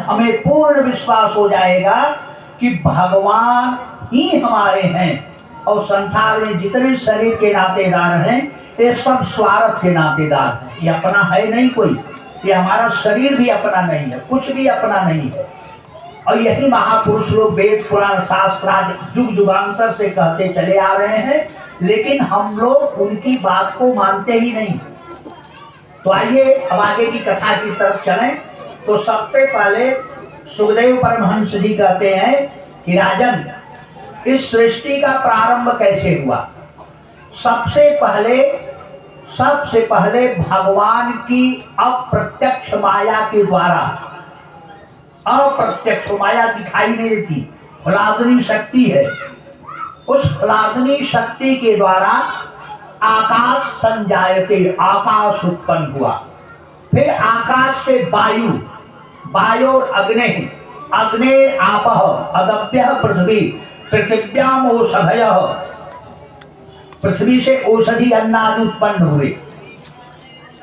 हमें पूर्ण विश्वास हो जाएगा कि भगवान ही हमारे हैं और संसार में जितने शरीर के नातेदार हैं ये सब स्वार्थ के नातेदार हैं। ये अपना है नहीं कोई, ये हमारा शरीर भी अपना नहीं है, कुछ भी अपना नहीं है। और यही महापुरुष लोग वेद पुराण शास्त्र आदि युग युगांतर से कहते चले आ रहे हैं, लेकिन हम लोग उनकी बात को मानते ही नहीं। तो आइए अब आगे की कथा की तरफ चलें। तो सबसे पहले सुखदेव परमहंस जी कहते हैं कि राजन, इस सृष्टि का प्रारंभ कैसे हुआ। सबसे पहले भगवान की अप्रत्यक्ष माया के द्वारा, अप्रत्यक्ष माया दिखाई नहीं देती, ह्लादनी शक्ति है, उस ह्लादनी शक्ति के द्वारा आकाश संजायते, आकाश उत्पन्न हुआ। फिर आकाश से वायु, वायु और अग्नि, अग्नि आपः, अदप्य पृथ्वी, पृथिव्याम औषधय, पृथ्वी से औषधि अन्नादि उत्पन्न हुए।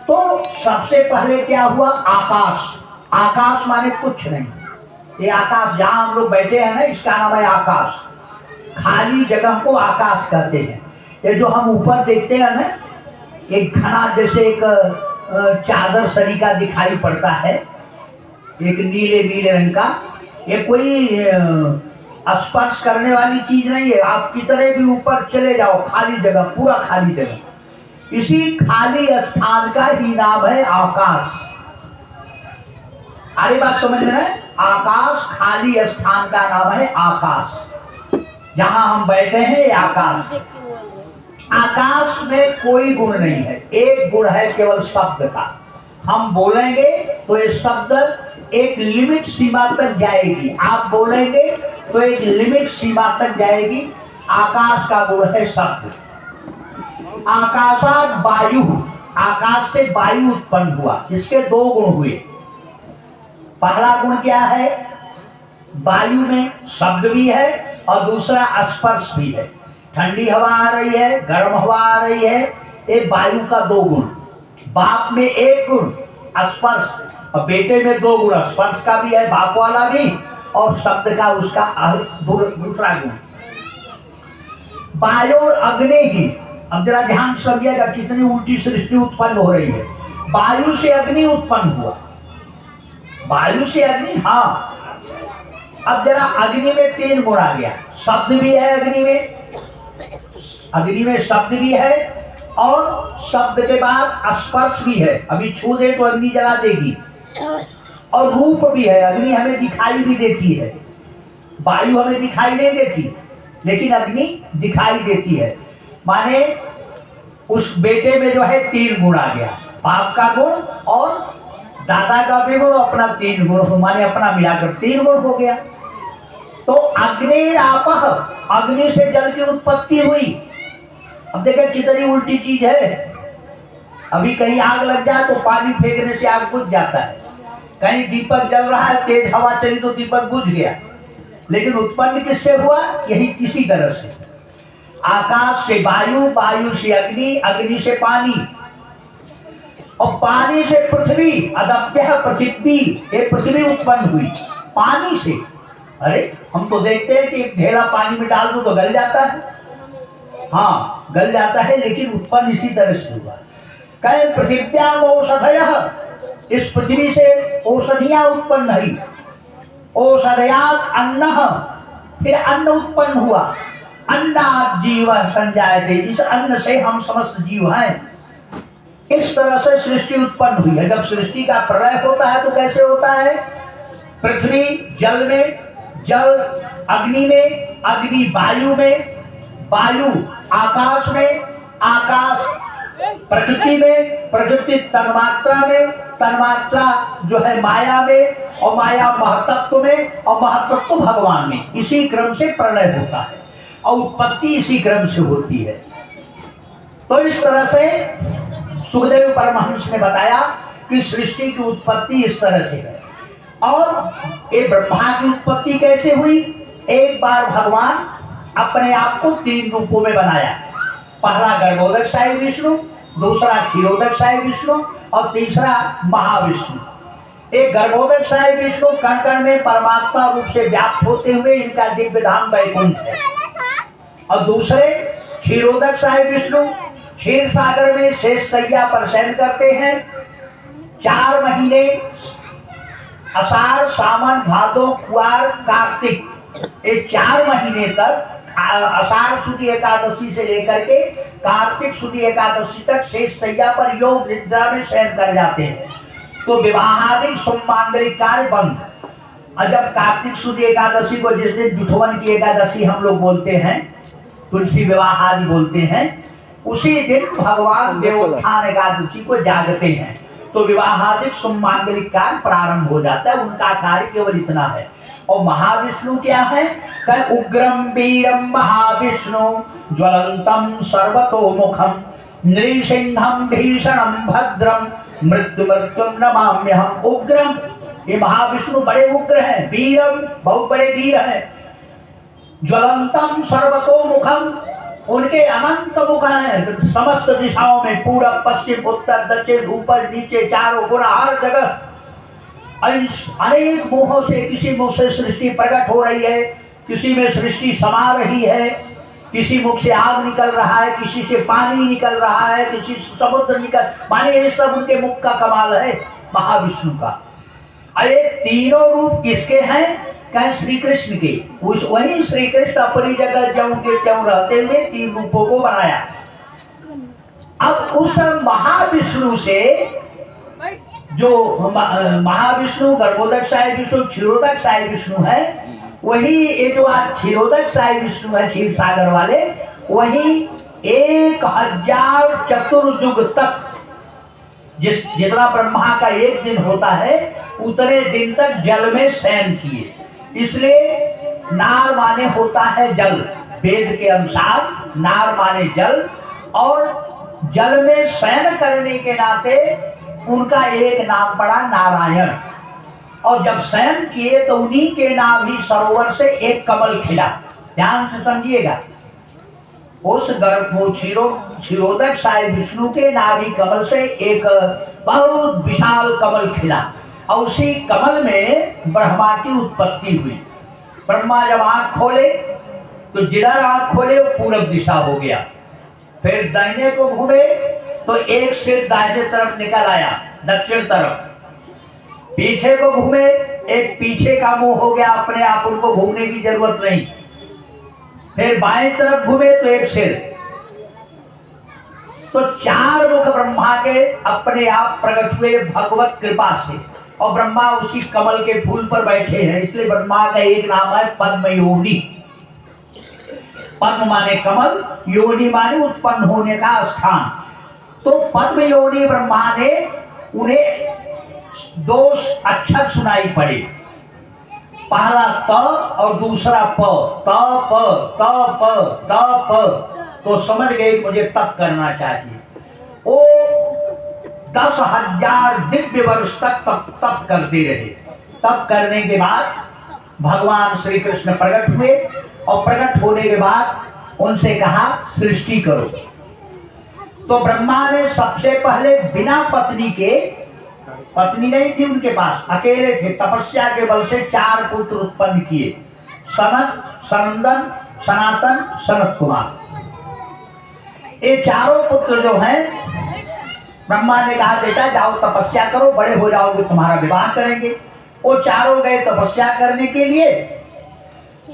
तो सबसे पहले क्या हुआ, आकाश। आकाश माने कुछ नहीं, ये आकाश जहां हम लोग बैठे हैं ना, इसका नाम है आकाश। खाली जगह को आकाश कहते हैं। ये जो हम ऊपर देखते हैं ना, एक घना जैसे एक चादर सरीका दिखाई पड़ता है, एक नीले नीले रंग का, ये कोई स्पर्श करने वाली चीज नहीं है। आप कितने भी ऊपर चले जाओ, खाली जगह, पूरा खाली जगह, इसी खाली स्थान का ही नाम है आकाश। अरे बात समझ में है, आकाश खाली स्थान का नाम है आकाश। जहां हम बैठे हैं ये आकाश। आकाश में कोई गुण नहीं है, एक गुण है केवल शब्द का। हम बोलेंगे तो ये शब्द एक लिमिट सीमा तक जाएगी, आप बोलेंगे तो एक लिमिट सीमा तक जाएगी। आकाश का गुण है शब्द। आकाशात वायु, आकाश से वायु उत्पन्न हुआ। इसके दो गुण हुए। पहला गुण क्या है, वायु में शब्द भी है और दूसरा स्पर्श भी है। ठंडी हवा आ रही है, गर्म हवा आ रही है, ये वायु का दो गुण। बाप में एक गुण स्पर्श, और बेटे में दो गुण, स्पर्श का भी है बाप वाला भी, और शब्द का उसका दूसरा गुण। वायु और अग्नि की, अब जरा ध्यान समझिएगा कितनी उल्टी सृष्टि उत्पन्न हो रही है। वायु से अग्नि उत्पन्न हुआ, वायु से अग्नि, हाँ। अब जरा अग्नि में तीन गुण आ गया, शब्द भी है अग्नि में, अग्नि में शब्द भी है और शब्द के बाद स्पर्श भी है। अभी छू दे तो अग्नि जला देगी, और रूप भी है, अग्नि हमें दिखाई भी देती है। वायु हमें दिखाई नहीं देती, लेकिन अग्नि दिखाई देती है। माने उस बेटे में जो है तीन गुण आ गया, बाप का गुण और दादा का भी गुण, अपना तीन गुण, माने अपना मिलाकर तीन गुण हो गया। तो अग्नि आपः, अग्नि से जल की उत्पत्ति हुई। अब देखें कितनी उल्टी चीज है। अभी कहीं आग लग जाए तो पानी फेंकने से आग बुझ जाता है, कहीं दीपक जल रहा है, तेज हवा चली तो दीपक बुझ गया। लेकिन उत्पन्न किससे हुआ, यही किसी तरह से। आकाश से वायु, वायु से अग्नि, अग्नि से पानी, और पानी से पृथ्वी, अदप्य पृथ्वी, ये पृथ्वी उत्पन्न हुई पानी से। अरे हम तो देखते हैं कि एक ढेला पानी में डाल दो तो गल जाता है, हाँ गल जाता है, लेकिन उत्पन्न इसी तरह से हुआ। कहे पृथिव्याम औषधयः, इस पृथ्वी से औषधियां उत्पन्न हुई। औषधयात् अन्नः, फिर अन्न उत्पन्न हुआ। अन्नात् जीवः संजायते, इस अन्न से हम समस्त जीव हैं। इस तरह से सृष्टि उत्पन्न हुई है। जब सृष्टि का प्रलय होता है तो कैसे होता है, पृथ्वी जल में, जल अग्नि में, अग्नि वायु में, वायु आकाश में, आकाश प्रकृति में, प्रकृति तन्मात्रा में, तन्मात्रा जो है माया में, और माया महतत्व में, और महतत्व भगवान में। इसी क्रम से प्रलय होता है और उत्पत्ति इसी क्रम से होती है। तो इस तरह से सुखदेव परमहंस ने बताया कि सृष्टि की उत्पत्ति इस तरह से है। और ये ब्रह्मा की उत्पत्ति कैसे हुई, एक बार भगवान अपने आप को तीन रूपों में बनाया। पहला गर्भोदकशायी विष्णु, दूसरा क्षीरोदकशायी विष्णु, और तीसरा महाविष्णु। एक गर्भोदक साहिब विष्णु कण कण में परमात्मा रूप से व्याप्त होते हुए इनका दिव्य धाम वैकुंठ है। और दूसरे क्षीरोदक साहिब विष्णु क्षीर सागर में शेष सैया पर शयन करते हैं। 4 महीने आषाढ़ सावन भादो कुआर कार्तिक, ये 4 महीने तक आषाढ़ शुद्ध एकादशी से लेकर के कार्तिक शुद्ध एकादशी तक शेष सैया पर योग निद्रा में शयन कर जाते हैं। तो विवाहादि सुमांगलिक कार्य बंद। और जब कार्तिक शुद्ध एकादशी को, जिस दिन जुठवन की एकादशी हम लोग बोलते हैं, तुलसी विवाह आदि बोलते हैं, उसी दिन भगवान देवोत्थान एकादशी को जागते हैं। तो विवाहादिक सुमांगलिक कार्य प्रारंभ हो जाता है। उनका कार्य केवल इतना है। और महाविष्णु क्या है? कल उग्रम वीरम महाविष्णु ज्वलंतम सर्वतोमुखम नृसिंहम भीषणम भद्रम मृत्यु मृत्युम नमाम्यहम। उग्रम, ये महाविष्णु बड़े उग्र हैं। वीरम, बहुत बड़े वीर हैं। ज्वलंतम सर्वतोमुखम, उनके अनंत मुख हैं समस्त दिशाओं में, पूरब पश्चिम उत्तर दक्षिण ऊपर नीचे चारों गुना हर जगह। अनेक मुखों से, किसी मुख से सृष्टि प्रकट हो रही है, किसी में सृष्टि समा रही है, किसी मुख से आग निकल रहा है, किसी से पानी निकल रहा है, किसी से समुद्र निकल, माने ये सब उनके मुख का कमाल है महाविष्णु का। अरे तीनों रूप किसके हैं? कहें श्री कृष्ण के। वही श्री कृष्ण अपनी जगह ज्यों के त्यों रहते हुए 3 रूपों को बनाया। अब उस महाविष्णु से जो महाविष्णु गर्भोदक साहिब विष्णु क्षीरोदक साहिब विष्णु है, वही ये जो आज क्षीरोदक साहिब विष्णु है क्षीर सागर वाले, वही 1000 चतुर्युग तक, जितना ब्रह्मा का एक दिन होता है उतने दिन तक जल में शयन किए। इसलिए नार माने होता है जल, वेद के अनुसार नार माने जल, और जल में शयन करने के नाते उनका एक नाम पड़ा नारायण। और जब शयन किए तो उन्हीं के नाम ही सरोवर से एक कमल खिला। ध्यान से समझिएगा, उस क्षीरोदक साहिब विष्णु के नाभि कमल से एक बहुत विशाल कमल खिला, और उसी कमल में ब्रह्मा की उत्पत्ति हुई। ब्रह्मा जब आंख खोले तो जिधर आंख खोले वो पूरब दिशा हो गया। फिर दाहिने को घूमे तो एक सिर दाहिने तरफ निकल आया दक्षिण तरफ। पीछे को घूमे, एक पीछे का मुंह हो गया अपने आप, उनको घूमने की जरूरत नहीं। फिर बाएं तरफ घूमे तो एक सिर। तो 4 मुख ब्रह्मा के अपने आप प्रकट हुए भगवत कृपा से, और ब्रह्मा उसी कमल के फूल पर बैठे हैं। इसलिए ब्रह्मा का एक नाम है पद्म योनि। पद्म माने कमल, योनि माने उत्पन्न होने का स्थान। तो पद्म योनि ब्रह्मा ने उन्हें 2 अक्षर सुनाई पड़े, पहला त और दूसरा प। त प त प त प, तो समझ गए मुझे तप करना चाहिए। वो 10,000 दिव्य वर्ष तक तप करते रहे। तप करने के बाद भगवान श्री कृष्ण प्रकट हुए, और प्रकट होने के बाद उनसे कहा सृष्टि करो। तो ब्रह्मा ने सबसे पहले बिना पत्नी के, पत्नी नहीं थी उनके पास, अकेले थे, तपस्या के बल से 4 पुत्र उत्पन्न किए, सनत, सनंदन, सनातन, सनत कुमार। ये चारों पुत्र जो हैं, ब्रह्मा ने कहा बेटा जाओ तपस्या करो, बड़े हो जाओगे तुम्हारा विवाह करेंगे। वो चारों गए तपस्या करने के लिए,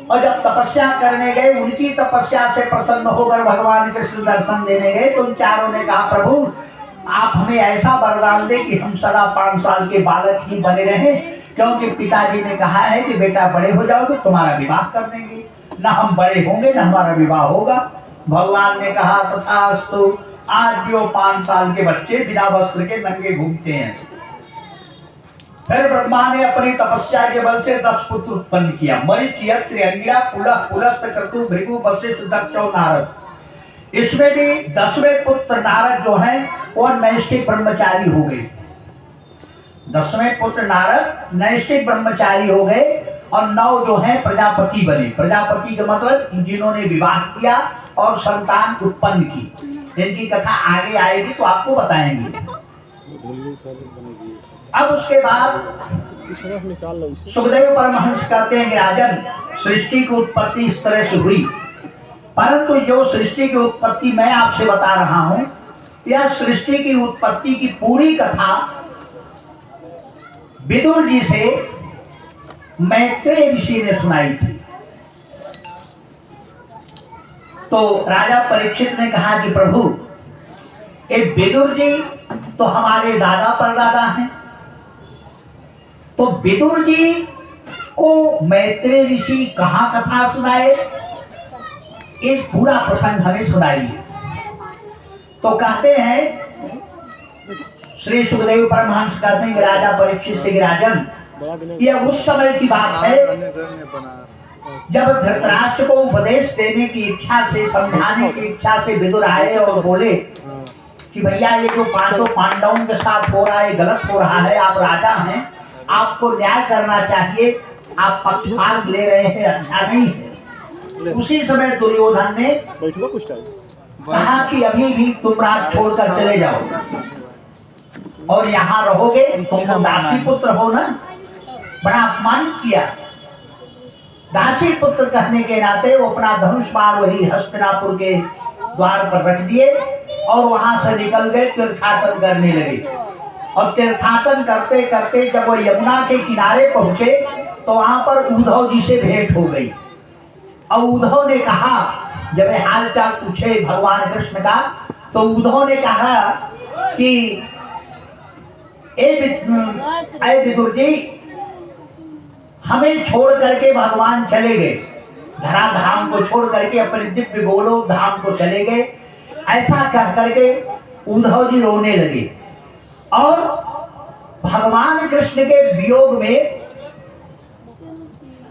और जब तपस्या करने गए, उनकी तपस्या से प्रसन्न होकर भगवान कृष्ण दर्शन देने गए, तो उन चारों ने कहा प्रभु आप हमें ऐसा वरदान दे कि हम सदा 5 साल के बालक ही बने रहें, क्योंकि पिताजी ने कहा है कि बेटा बड़े हो जाओगे तुम्हारा विवाह कर देंगे, ना हम बड़े होंगे ना हमारा विवाह होगा। भगवान ने कहा तथास्तु। आज जो 5 साल के बच्चे बिना वस्त्र के नंगे घूमते हैं। फिर ब्रह्मा ने अपनी तपस्या के बल से 10 पुत्र उत्पन्न किया, मरीच, यक्ष, अंगिरा, पुलह, पुलस्त, क्रतु, भृगु, वशिष्ठ, दक्ष और नारद। इसमें भी 10वें पुत्र नारद जो हैं वो नैष्ठिक ब्रह्मचारी हो गए। 10वें पुत्र नारद नैष्ठिक ब्रह्मचारी हो गए, और 9 जो हैं प्रजापति बने। प्रजापति का मतलब जिन्होंने विवाह किया और संतान उत्पन्न की। इनकी कथा आगे आएगी तो आपको बताएंगे। अब उसके बाद सुखदेव परमहंस कहते हैं कि राजन, सृष्टि की उत्पत्ति इस तरह से हुई, परंतु जो सृष्टि की उत्पत्ति मैं आपसे बता रहा हूं, यह सृष्टि की उत्पत्ति की पूरी कथा विदुर जी से मैत्रेय ऋषि ने सुनाई थी। तो राजा परीक्षित ने कहा कि प्रभु, ये विदुर जी तो हमारे दादा परदादा हैं, तो विदुर जी को मैत्रेय ऋषि कहाँ कथा सुनाए, इस पूरा प्रसंग हमें सुनाइए। तो कहते हैं श्री सुखदेव परमहंस कहते हैं कि राजा परीक्षित से, राजन, यह उस समय की बात है जब धृतराष्ट्र को उपदेश देने की इच्छा से, समझाने की इच्छा से विदुर आए और बोले कि भैया ये जो पांचों पांडवों के साथ हो रहा है गलत हो रहा है, आप राजा हैं, आपको न्याय करना चाहिए, आप पक्षपात ले रहे हैं, अच्छा नहीं है। उसी समय दुर्योधन ने कहा कि अभी भी तुम राज छोड़कर चले जाओ और यहाँ रहोगे, तुम दासी पुत्र हो ना, बड़ा अपमानित किया। दासी पुत्र कहने के नाते वो अपना धनुष बाण वही हस्तिनापुर के द्वार पर रख दिए और वहां से निकल गए, तीर्थाटन करने लगे। और तीर्थाटन करते करते जब वो यमुना के किनारे पहुंचे तो वहां पर उद्धव जी से भेंट हो गई। और उद्धव ने कहा, जब हाल चाल पूछे भगवान कृष्ण का, तो उद्धव ने कहा कि ए विदुर जी, हमें छोड़ करके भगवान चले गए, धरा धाम को छोड़ करके अपने दिव्य गोलोक धाम को चले गए। ऐसा कह करके उद्धव जी रोने लगे और भगवान कृष्ण के वियोग में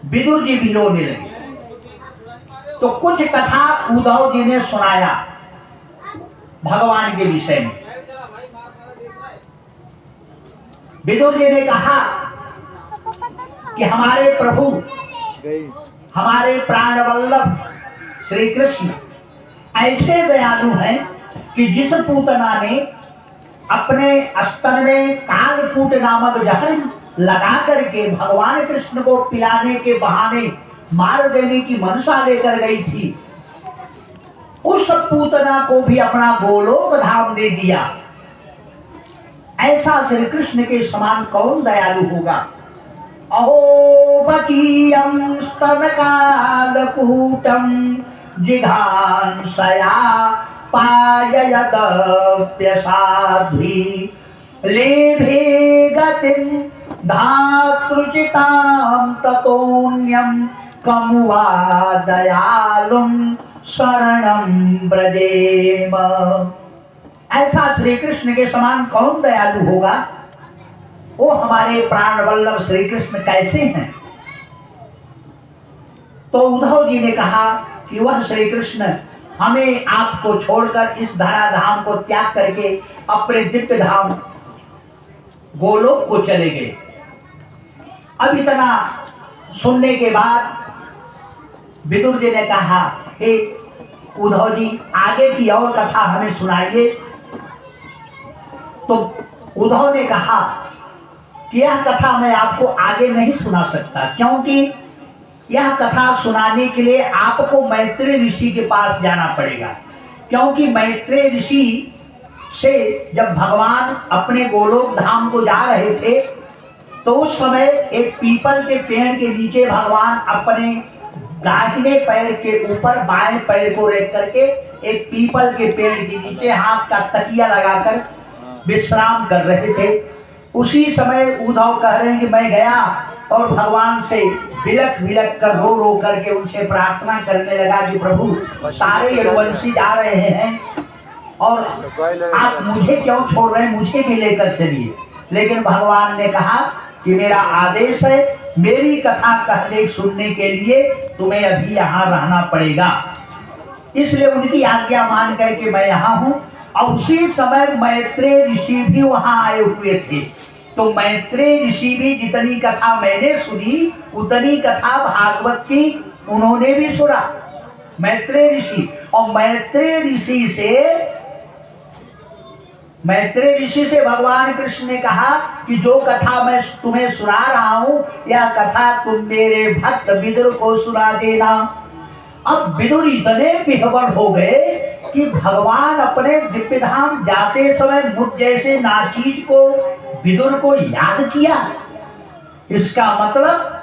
विदुर जी भी रोने लगे। तो कुछ कथा उद्धव जी ने सुनाया भगवान के विषय में। विदुर जी ने कहा कि हमारे प्रभु, हमारे प्राण वल्लभ श्री कृष्ण ऐसे दयालु हैं कि जिस पूतना ने अपने स्तन में कालकूट नामक जहर लगा करके भगवान कृष्ण को पिलाने के बहाने मार देने की मनसा लेकर गई थी, उस पूतना को भी अपना गोलोक धाम दे दिया। ऐसा श्री कृष्ण के समान कौन दयालु होगा। अहोबकीयं स्तनकालकूटं जिघांसया पाययदप्यसाध्वी लेभे गतिं धातृचितां ततोऽन्यं कं वा दयालुं शरणं व्रजेम। ऐसा श्री कृष्ण के समान कौन दयालु होगा। वो हमारे प्राण वल्लभ श्री कृष्ण कैसे हैं। तो उद्धव जी ने कहा कि वह श्री कृष्ण हमें आपको छोड़कर इस धरा धाम को त्याग करके अपने दिव्य धाम गोलोक को चले गए। अब इतना सुनने के बाद विदुर जी ने कहा, हे उद्धव जी, आगे की और कथा हमें सुनाइए। तो उद्धव ने कहा कि यह कथा मैं आपको आगे नहीं सुना सकता, क्योंकि यह कथा सुनाने के लिए आपको मैत्रेय ऋषि के पास जाना पड़ेगा। क्योंकि मैत्रेय ऋषि से जब भगवान अपने गोलोक धाम को जा रहे थे तो उस समय एक पीपल के पेड़ के नीचे भगवान अपने दाहिने पैर के ऊपर बाएं पैर को रख करके एक पीपल के पेड़ के नीचे हाथ का तकिया लगाकर विश्राम कर रहे थे। उसी समय उद्धव कह रहे हैं कि मैं गया और भगवान से बिलक बिलक कर रो रो करके उनसे प्रार्थना करने लगा कि प्रभु, सारे यदुवंशी जा रहे हैं और आप मुझे क्यों छोड़ रहे हैं, मुझे भी लेकर चलिए। लेकिन भगवान ने कहा कि मेरा आदेश है, मेरी कथा कहने सुनने के लिए तुम्हें अभी यहाँ रहना पड़ेगा। इसलिए उनकी आज्ञा मान करके मैं यहाँ हूँ। और उसी समय मैत्रेय ऋषि भी वहाँ आए हुए थे। तो मैत्रेय ऋषि भी जितनी कथा मैंने सुनी उतनी कथा भागवत की उन्होंने भी सुना, मैत्रेय ऋषि। और मैत्रेय ऋषि से मैत्रेय ऋषि से भगवान कृष्ण ने कहा कि जो कथा मैं तुम्हें सुना रहा हूं, यह कथा तुम मेरे भक्त विदुर को सुना देना। अब विदुर इतने विह्वल हो गए कि भगवान अपने दिव्य धाम जाते समय मुझ जैसे नाचीज को, विदुर को याद किया। इसका मतलब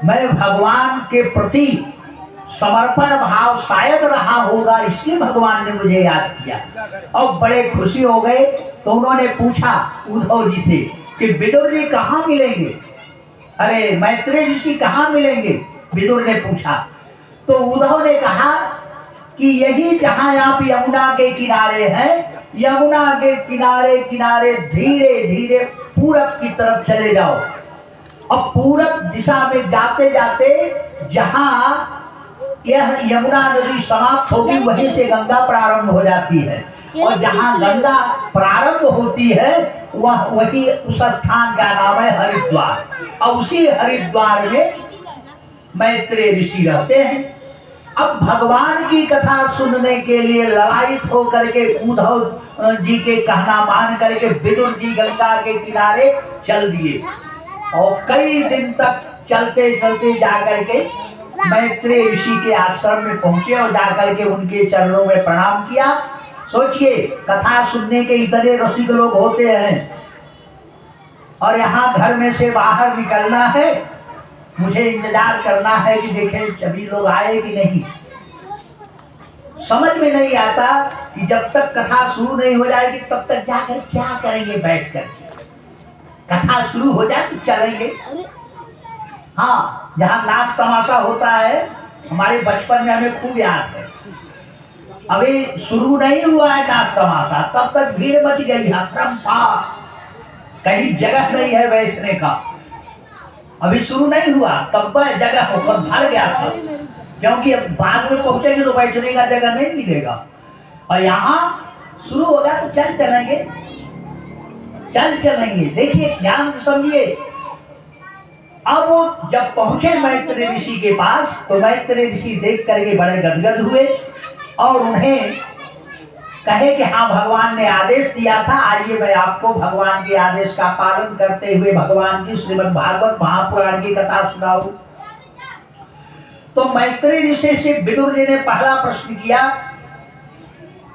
मैं भगवान के प्रति समर्पण भाव शायद रहा होगा, इसलिए भगवान ने मुझे याद किया। और बड़े खुशी हो गए। तो उन्होंने पूछा उद्धव जी से कि विदुर जी कहाँ मिलेंगे, अरे मैत्रेय ऋषि कहाँ मिलेंगे, विदुर ने पूछा। तो उद्धव ने कहा कि यही जहां आप यमुना के किनारे हैं, यमुना के किनारे किनारे धीरे धीरे पूरब की तरफ चले जाओ। अब पूरब दिशा में जाते जाते जहां यह यमुना नदी समाप्त होगी, वहीं से गंगा प्रारंभ हो जाती है। और जहां गंगा प्रारंभ होती है वही उस स्थान का नाम है हरिद्वार। और उसी हरिद्वार में मैत्रेय ऋषि रहते हैं। अब भगवान की कथा सुनने के लिए ललायित होकर के उद्धव जी के कहना मान करके विदुर जी गंगा के किनारे चल दिए। और कई दिन तक चलते चलते जाकर के मैत्रेय ऋषि के आश्रम में पहुंचे और जाकर के उनके चरणों में प्रणाम किया। सोचिए, कथा सुनने के इतने रसिक लोग होते हैं और यहाँ घर में से बाहर निकलना है, मुझे इंतजार करना है कि देखें सभी लोग आए कि नहीं। समझ में नहीं आता कि जब तक कथा शुरू नहीं हो जाएगी तब तक जाकर क्या करेंगे बैठ कर। कथा शुरू हो जाए तो चलेंगे। हाँ, जहाँ नाच तमाशा होता है, हमारे बचपन में हमें खूब याद है। अभी शुरू नहीं हुआ है नाच तमाशा, तब तक भीड़ मच गई है, कहीं जगह नहीं है बैठने का। अभी शुरू नहीं हुआ तब जगह ऊपर भर गया था, क्योंकि अब बाद में पहुंचेंगे तो बैठने का जगह नहीं मिलेगा। और यहाँ शुरू होगा तो चल चलेंगे। देखिए, ध्यान से समझिए। अब वो जब पहुंचे मैत्रेय ऋषि के पास, तो मैत्रेय ऋषि देख करके बड़े गदगद हुए और उन्हें कहे कि हाँ, भगवान ने आदेश दिया था, आइए मैं आपको भगवान के आदेश का पालन करते हुए भगवान की श्रीमद् भागवत महापुराण की कथा सुनाऊं। तो मैत्रेय ऋषि से विदुर जी ने पहला प्रश्न किया,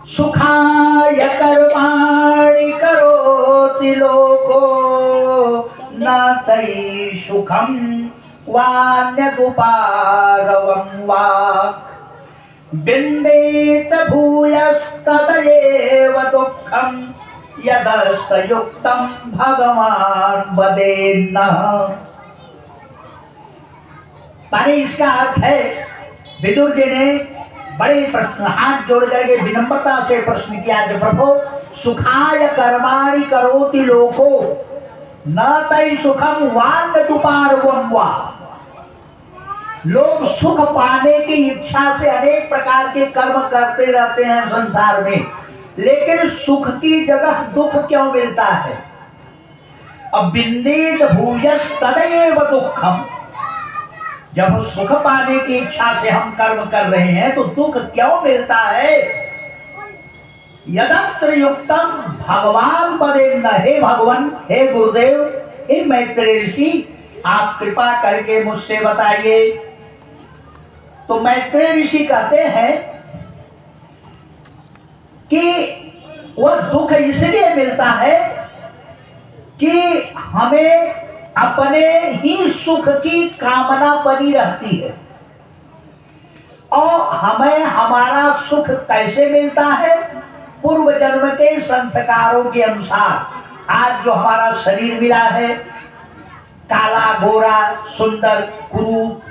सुखाय कर्माणि करोति लोको न तै सुखम वान्यदुपारवं वा विन्देत भूयस्ततयेव दुःखं यदस्तयुक्तं भगवान वदेन्नः। माने इसका अर्थ है, विदुर जी ने बड़े प्रश्न हाथ जोड़ करके विनम्रता से प्रश्न किया कि प्रभु, सुखाय कर्माणि करोति लोको न तै सुखम वान्यदुपारवं वा। लोग सुख पाने की इच्छा से अनेक प्रकार के कर्म करते रहते हैं संसार में, लेकिन सुख की जगह दुख क्यों मिलता है। अब विन्देत भूयस् तदेव दुःखम, जब सुख पाने की इच्छा से हम कर्म कर रहे हैं तो दुख क्यों मिलता है। यदत्र युक्तम भगवान वदेन्न। हे भगवान, हे गुरुदेव, हे मैत्रेय ऋषि, आप कृपा करके मुझसे बताइए। तो मैत्रेय ऋषि कहते हैं कि वह दुख इसलिए मिलता है कि हमें अपने ही सुख की कामना बनी रहती है। और हमें हमारा सुख कैसे मिलता है, पूर्व जन्म के संस्कारों के अनुसार। आज जो हमारा शरीर मिला है, काला गोरा सुंदर कुरूप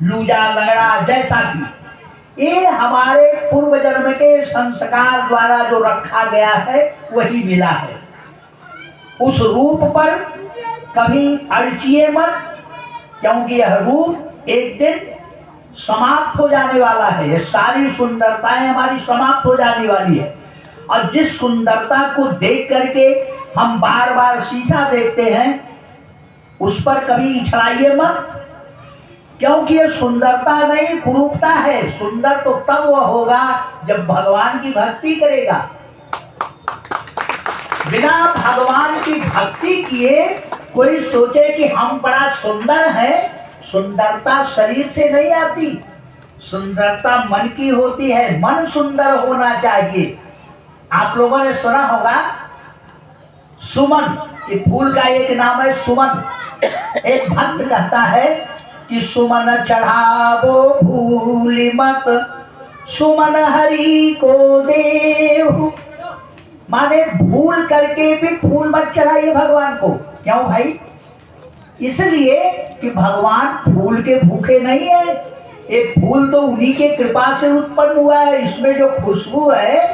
लूजा लगड़ा जैसा भी, ये हमारे पूर्व जन्म के संस्कार द्वारा जो रखा गया है वही मिला है। उस रूप पर कभी अड़चिए मत, क्योंकि यह रूप एक दिन समाप्त हो जाने वाला है। ये सारी सुंदरताएं हमारी समाप्त हो जाने वाली है। और जिस सुंदरता को देख करके हम बार बार शीशा देखते हैं, उस पर कभी इछलाइए मत, क्योंकि ये सुंदरता नहीं, कुरूपता है। सुंदर तो तब वह होगा जब भगवान की भक्ति करेगा। बिना भगवान की भक्ति किए कोई सोचे कि हम बड़ा सुंदर है, सुंदरता शरीर से नहीं आती, सुंदरता मन की होती है। मन सुंदर होना चाहिए। आप लोगों ने सुना होगा सुमन, ये फूल का एक नाम है सुमन। एक भक्त कहता है कि सुमन चढ़ावो भूल मत, सुमन हरि को देहु। माने भूल करके भी फूल मत चढ़ाइए भगवान को। क्यों भाई? इसलिए कि भगवान फूल के भूखे नहीं है। एक फूल तो उन्हीं के कृपा से उत्पन्न हुआ है। इसमें जो खुशबू है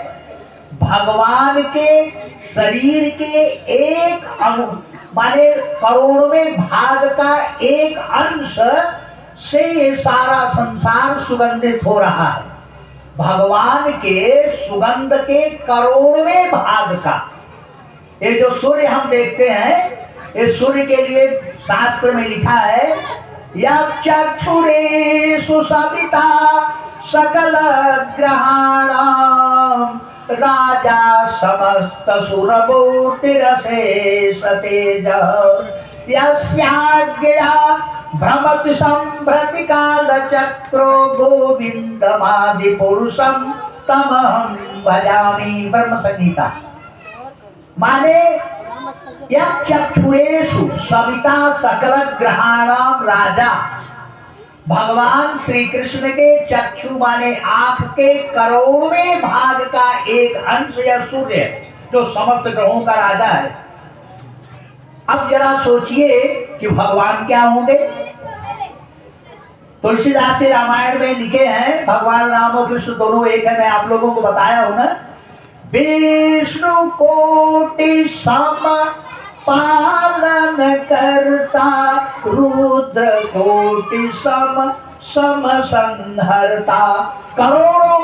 भगवान के शरीर के एक माने करोड़वें भाग का एक अंश से ये सारा संसार सुगंधित हो रहा है। भगवान के सुगंध के करोड़वें भाग का। ये जो सूर्य हम देखते हैं, ये सूर्य के लिए शास्त्र में लिखा है यक्षुरेषु सविता सकल ग्रहाणाम राजा समस्त सुरभूतिरशेष तेज यस्याज्ञया भ्रमति संभ्रति काल चक्रो गोविंदमादि पुरुषम तमहं भजामि। ब्रह्म संहिता। माने यक्षुरेषु सविता सकल ग्रहाणाम राजा। भगवान श्री कृष्ण के चक्षु माने आंख के करोड़वें भाग का एक अंश या सूर्य जो समस्त ग्रहों का राजा है। अब जरा सोचिए कि भगवान क्या होंगे। तुलसीदास जी रामायण में लिखे हैं, भगवान राम और कृष्ण दोनों एक है। मैं आप लोगों को बताया हूं ना, विष्णु कोटि सम पालन करता, रुद्र कोटि सम सम संहरता। करोड़ों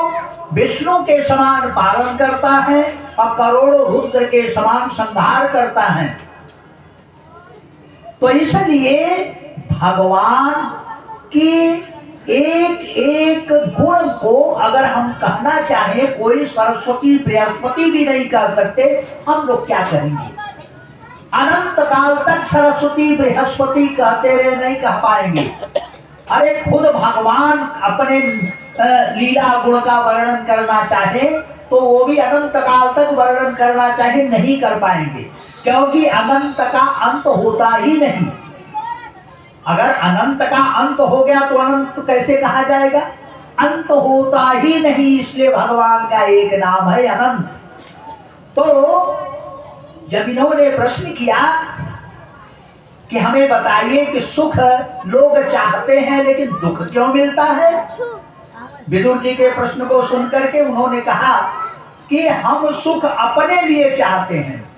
विष्णु के समान पालन करता है और करोड़ों रुद्र के समान संहार करता है। तो इसलिए भगवान की एक एक गुण को अगर हम कहना चाहें, कोई सरस्वती बृहस्पति भी नहीं कह सकते, हम लोग क्या करेंगे? अनंत काल तक सरस्वती बृहस्पति कहते रहे, नहीं कह पाएंगे। अरे खुद भगवान अपने लीला गुण का वर्णन करना चाहे तो वो भी अनंत काल तक वर्णन करना चाहे, नहीं कर पाएंगे, क्योंकि अनंत का अंत होता ही नहीं। अगर अनंत का अंत हो गया तो अनंत कैसे कहा जाएगा? अंत होता ही नहीं, इसलिए भगवान का एक नाम है अनंत। तो जब इन्होंने प्रश्न किया कि हमें बताइए कि सुख लोग चाहते हैं लेकिन दुख क्यों मिलता है, विदुर जी के प्रश्न को सुनकर के उन्होंने कहा कि हम सुख अपने लिए चाहते हैं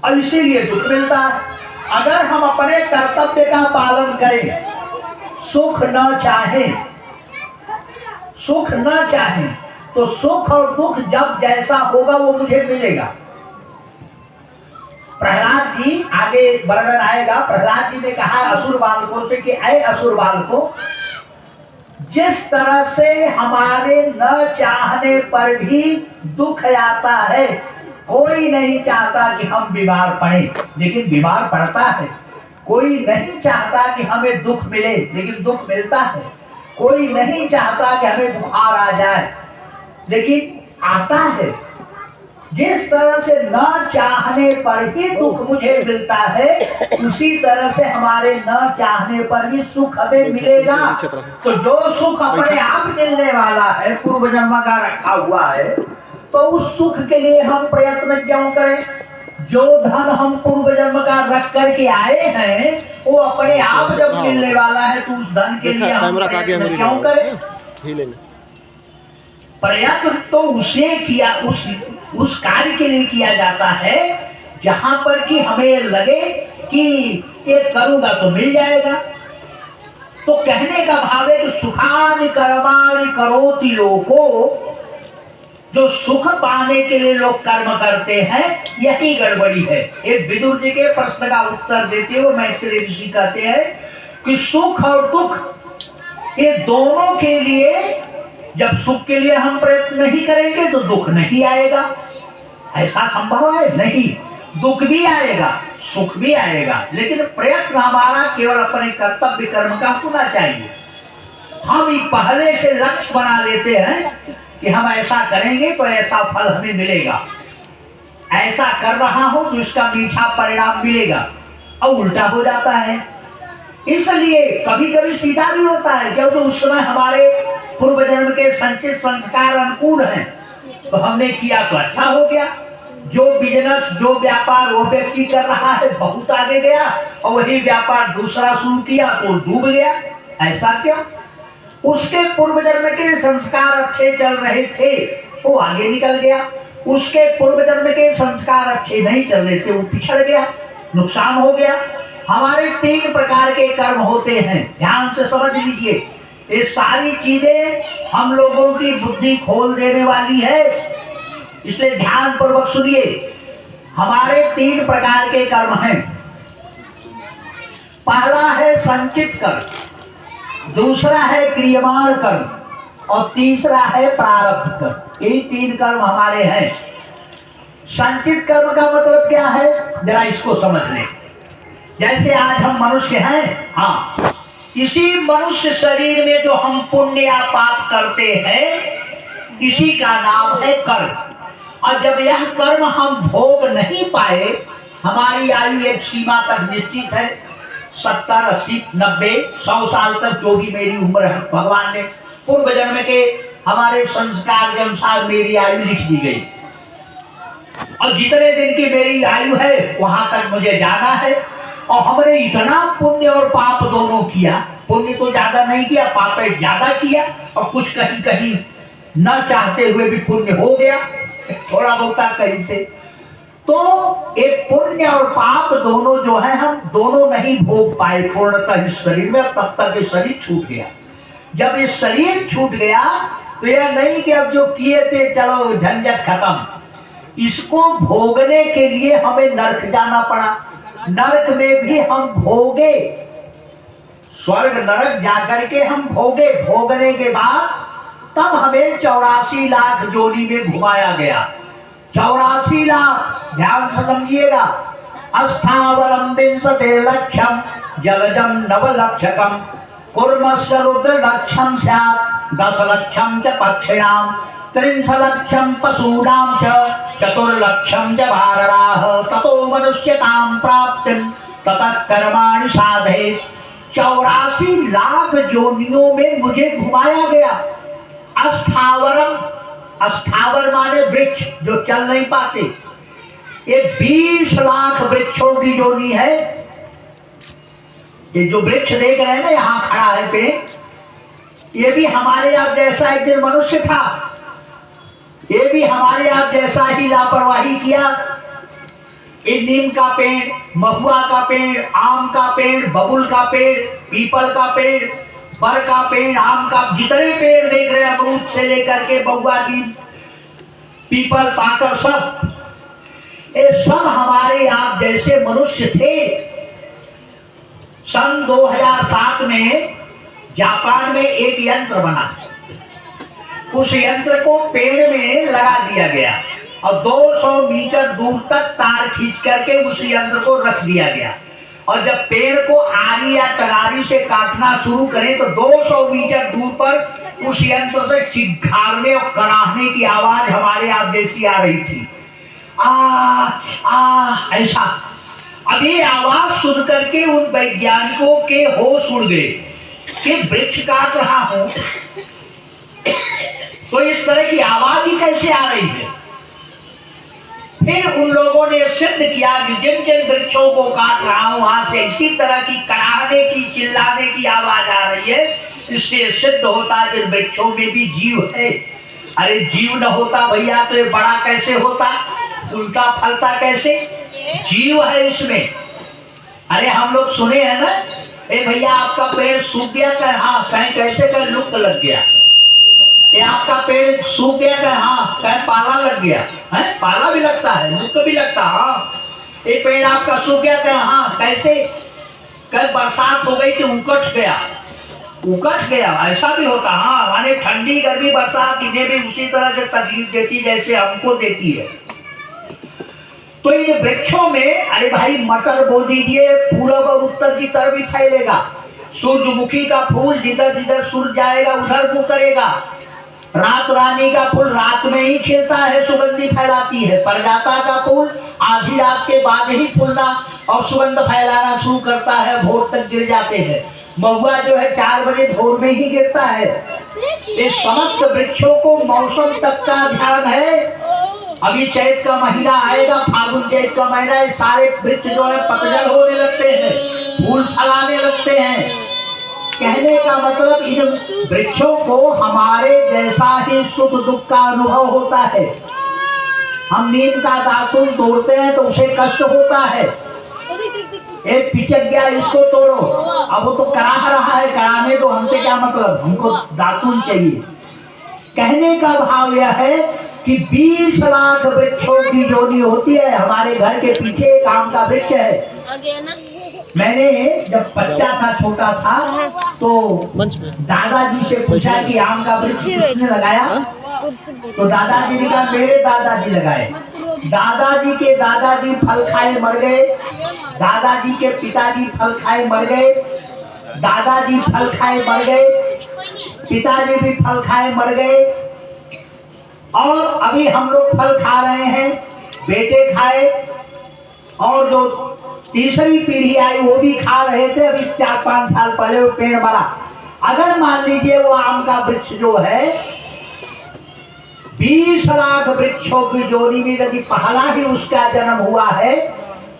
और इसीलिए दुख मिलता है। अगर हम अपने कर्तव्य का पालन करें, सुख न चाहें तो सुख और दुख जब जैसा होगा वो मुझे मिलेगा। प्रहलाद जी, आगे वर्णन आएगा, प्रहलाद जी ने कहा असुर बालकों से कि ऐ असुर बालकों, जिस तरह से हमारे न चाहने पर भी दुख आता है, कोई नहीं चाहता कि हम बीमार पड़े लेकिन बीमार पड़ता है। कोई नहीं चाहता कि हमें दुख मिले लेकिन दुख मिलता है। कोई नहीं चाहता कि हमें बुखार आ जाए लेकिन आता है। जिस तरह से न चाहने पर ही दुख मुझे मिलता है, उसी तरह से हमारे न चाहने पर भी सुख हमें मिलेगा। तो जो सुख अपने आप मिलने वाला है, पूर्व जन्म का रखा हुआ है, तो उस सुख के लिए हम प्रयत्न क्यों करें? जो धन हम पूर्व जन्म का रख करके आए हैं वो अपने आप जब मिलने वाला है तो उस धन के लिए हम प्रयत्न क्यों करें? प्रयत्न तो उसे किया, उस कार्य के लिए किया जाता है जहां पर कि हमें लगे कि ये करूंगा तो मिल जाएगा। तो कहने का भाव है कि सुखानि कर्माणि करोति लोको, जो सुख पाने के लिए लोग कर्म करते हैं, यही गड़बड़ी है। एक विदुर जी के प्रश्न का उत्तर देते हुए मैत्रेय ऋषि कहते हैं कि सुख और दुख ये दोनों के लिए, जब सुख के लिए हम प्रयत्न नहीं करेंगे तो दुख नहीं आएगा। ऐसा संभव है? नहीं। दुख भी आएगा, सुख भी आएगा, लेकिन प्रयत्न हमारा केवल अपने कर्तव्य कर्म का होना चाहिए। हम ही पहले से लक्ष्य बना लेते हैं कि हम ऐसा करेंगे तो ऐसा फल हमें मिलेगा, ऐसा कर रहा हूं तो इसका मीठा परिणाम मिलेगा, और उल्टा हो जाता है। इसलिए कभी कभी सीधा भी होता है, क्योंकि उस समय हमारे पूर्व जन्म के संचित संस्कार अनुकूल हैं, तो हमने किया तो अच्छा हो गया। जो बिजनेस, जो व्यापार वो व्यक्ति कर रहा है बहुत आगे गया, और वही व्यापार दूसरा शुरू किया तो डूब गया। ऐसा क्यों? उसके पूर्व जन्म के संस्कार अच्छे चल रहे थे, वो आगे निकल गया। उसके पूर्व जन्म के संस्कार अच्छे नहीं चल रहे थे, वो पिछड़ गया, नुकसान हो गया। हमारे 3 प्रकार के कर्म होते हैं, ध्यान से समझ लीजिए। ये सारी चीजें हम लोगों की बुद्धि खोल देने वाली है, इसलिए ध्यान पूर्वक सुनिए। हमारे 3 प्रकार के कर्म हैं। पहला है संचित कर्म, दूसरा है क्रियमाण कर्म, और तीसरा है प्रारब्ध कर्म। ये 3 कर्म हमारे हैं। संचित कर्म का मतलब क्या है, जरा इसको समझ लें। जैसे आज हम मनुष्य हैं, हाँ, इसी मनुष्य शरीर में जो हम पुण्य या पाप करते हैं, इसी का नाम है कर्म। और जब यह कर्म हम भोग नहीं पाए, हमारी आयु एक सीमा तक निश्चित है, 70, 80, 90, 100 साल तक जो भी मेरी उम्र है, भगवान ने पूर्व जन्म के हमारे संस्कार के अनुसार मेरी आयु लिख दी गई, और जितने दिन की मेरी आयु है वहां तक मुझे जाना है। और हमने इतना पुण्य और पाप दोनों किया, पुण्य तो ज्यादा नहीं किया, पाप ज्यादा किया, और कुछ कहीं कहीं न चाहते हुए भी पुण्य हो गया, थोड़ा बहुत कहीं से। तो एक पुण्य और पाप दोनों जो है, हम दोनों नहीं भोग पाए पूर्णतः इस शरीर में, तब तक ये शरीर छूट गया। जब ये शरीर छूट गया तो यह नहीं कि अब जो किए थे चलो झंझट खत्म, इसको भोगने के लिए हमें नरक जाना पड़ा। नरक में भी हम भोगे, स्वर्ग नरक जाकर के हम भोगे, भोगने के बाद तब हमें 84 लाख जोनी में घुमाया गया। 84 लाख, ध्यान से समझिएगा। अस्थावरम विंशते लक्षम जलजम नवलक्षकम कुर्मस्य रुद्र लक्षम स्यात् 10 लक्षम च पक्षिणाम 30 लक्षम पशूनाम च 4 लक्षम च भारराः ततो मनुष्यतां प्राप्तिं ततः कर्माणि साधयेत्। 84 लाख जोनियों में मुझे घुमाया गया। अस्थावरम, अस्थावर माने वृक्ष जो चल नहीं पाते, ये 20 लाख वृक्षों की जोनी है। ये जो वृक्ष देख रहे हैं ना, यहाँ खड़ा है पेड़, ये भी हमारे आप जैसा एक दिन मनुष्य था, ये भी हमारे आप जैसा ही लापरवाही किया। ये नीम का पेड़, महुआ का पेड़, आम का पेड़, बबुल का पेड़, पीपल का पेड़, बर का पेड़, आम का, जितने पेड़ देख रहे हैं, अमरूद से लेकर के बउआ की, पीपल, पाकर, सब ये सब हमारे आप जैसे मनुष्य थे। सन 2007 में जापान में एक यंत्र बना, उस यंत्र को पेड़ में लगा दिया गया और 200 मीटर दूर तक तार खींच करके उस यंत्र को रख दिया गया। और जब पेड़ को आरी या तगारी से काटना शुरू करें तो 200 मीटर दूर पर उस यंत्र से चिघाड़ने और कराहने की आवाज हमारे आप जैसी आ रही थी। ऐसा। अब ये आवाज सुन करके उन वैज्ञानिकों के होश उड़ गए कि वृक्ष काट रहा हूं तो इस तरह की आवाज ही कैसे आ रही है। फिर उन लोगों ने सिद्ध किया कि जिन जिन वृक्षों को काट रहा हूं वहां से इसी तरह की कराहने की, चिल्लाने की आवाज आ रही है। इससे सिद्ध होता है कि वृक्षों में भी जीव है। अरे जीव न होता भैया तो ये बड़ा कैसे होता, उल्टा फलता कैसे? जीव है इसमें। अरे हम लोग सुने हैं ना, ए भैया आपका पेड़ सूख गया क्या? हाँ। कहीं कैसे कर लुक लग गया। ये आपका पेड़ सूख गया क्या? हाँ। कहीं पाला लग गया है, पाला भी लगता है, लुक भी लगता। हाँ। ये पेड़ आपका सूख गया क्या? हाँ। कैसे? कल बरसात हो गई तो उकट गया, उकट गया, ऐसा भी होता। हाँ, माने ठंडी गर्मी बरसात इन्हें भी उसी तरह से तकलीफ देती जैसे हमको देती है। तो इन वृक्षों में अरे भाई मटर बो दीजिए, पूरब और उत्तर की तरफ ही फैलेगा। सूरजमुखी का फूल जिधर जिधर सूर्य जाएगा उधर मुंह करेगा। रात रानी का फूल रात में ही खिलता है, सुगंधी फैलाती है। परजाता का फूल आधी रात के बाद ही फूलना और सुगंध फैलाना शुरू करता है, भोर तक गिर जाते हैं। महुआ जो है 4 बजे भोर में ही गिरता है। इस समस्त वृक्षों को मौसम तक का ध्यान है। अभी चैत का महीना आएगा, फागुन चैत का महीना, ये सारे वृक्ष जो है पतझड़ होने लगते हैं, फूल फैलाने लगते हैं। कहने का मतलब इन वृक्षों को हमारे जैसा ही सुख दुख का अनुभव होता है। हम नीम का दातुन तोड़ते हैं तो उसे कष्ट होता है। एक पिचक गया, इसको तोड़ो, अब वो तो करा रहा है, कराने दो, हमसे क्या मतलब, हमको दातुन चाहिए। कहने का भाव यह है कि 20 लाख वृक्षों की जोड़ी होती है। हमारे घर के पीछे एक आम का वृक्ष है। मैंने जब बच्चा था, छोटा था, तो दादाजी से पूछा कि आम का वृक्ष किसने लगाया? तो दादाजी ने कहा मेरे दादाजी लगाए। दादाजी के दादाजी फल खाए मर गए, दादाजी के पिताजी फल खाए मर गए, दादाजी फल खाए मर गए, पिताजी भी फल खाए मर गए, और अभी हम लोग फल खा रहे हैं। बेटे खाए और जो तीसरी पीढ़ी आई वो भी खा रहे थे। अभी 4-5 साल पहले वो पेड़ मरा। अगर मान लीजिए वो आम का वृक्ष जो है 20 लाख वृक्षों की जोड़ी में यदि पहला ही उसका जन्म हुआ है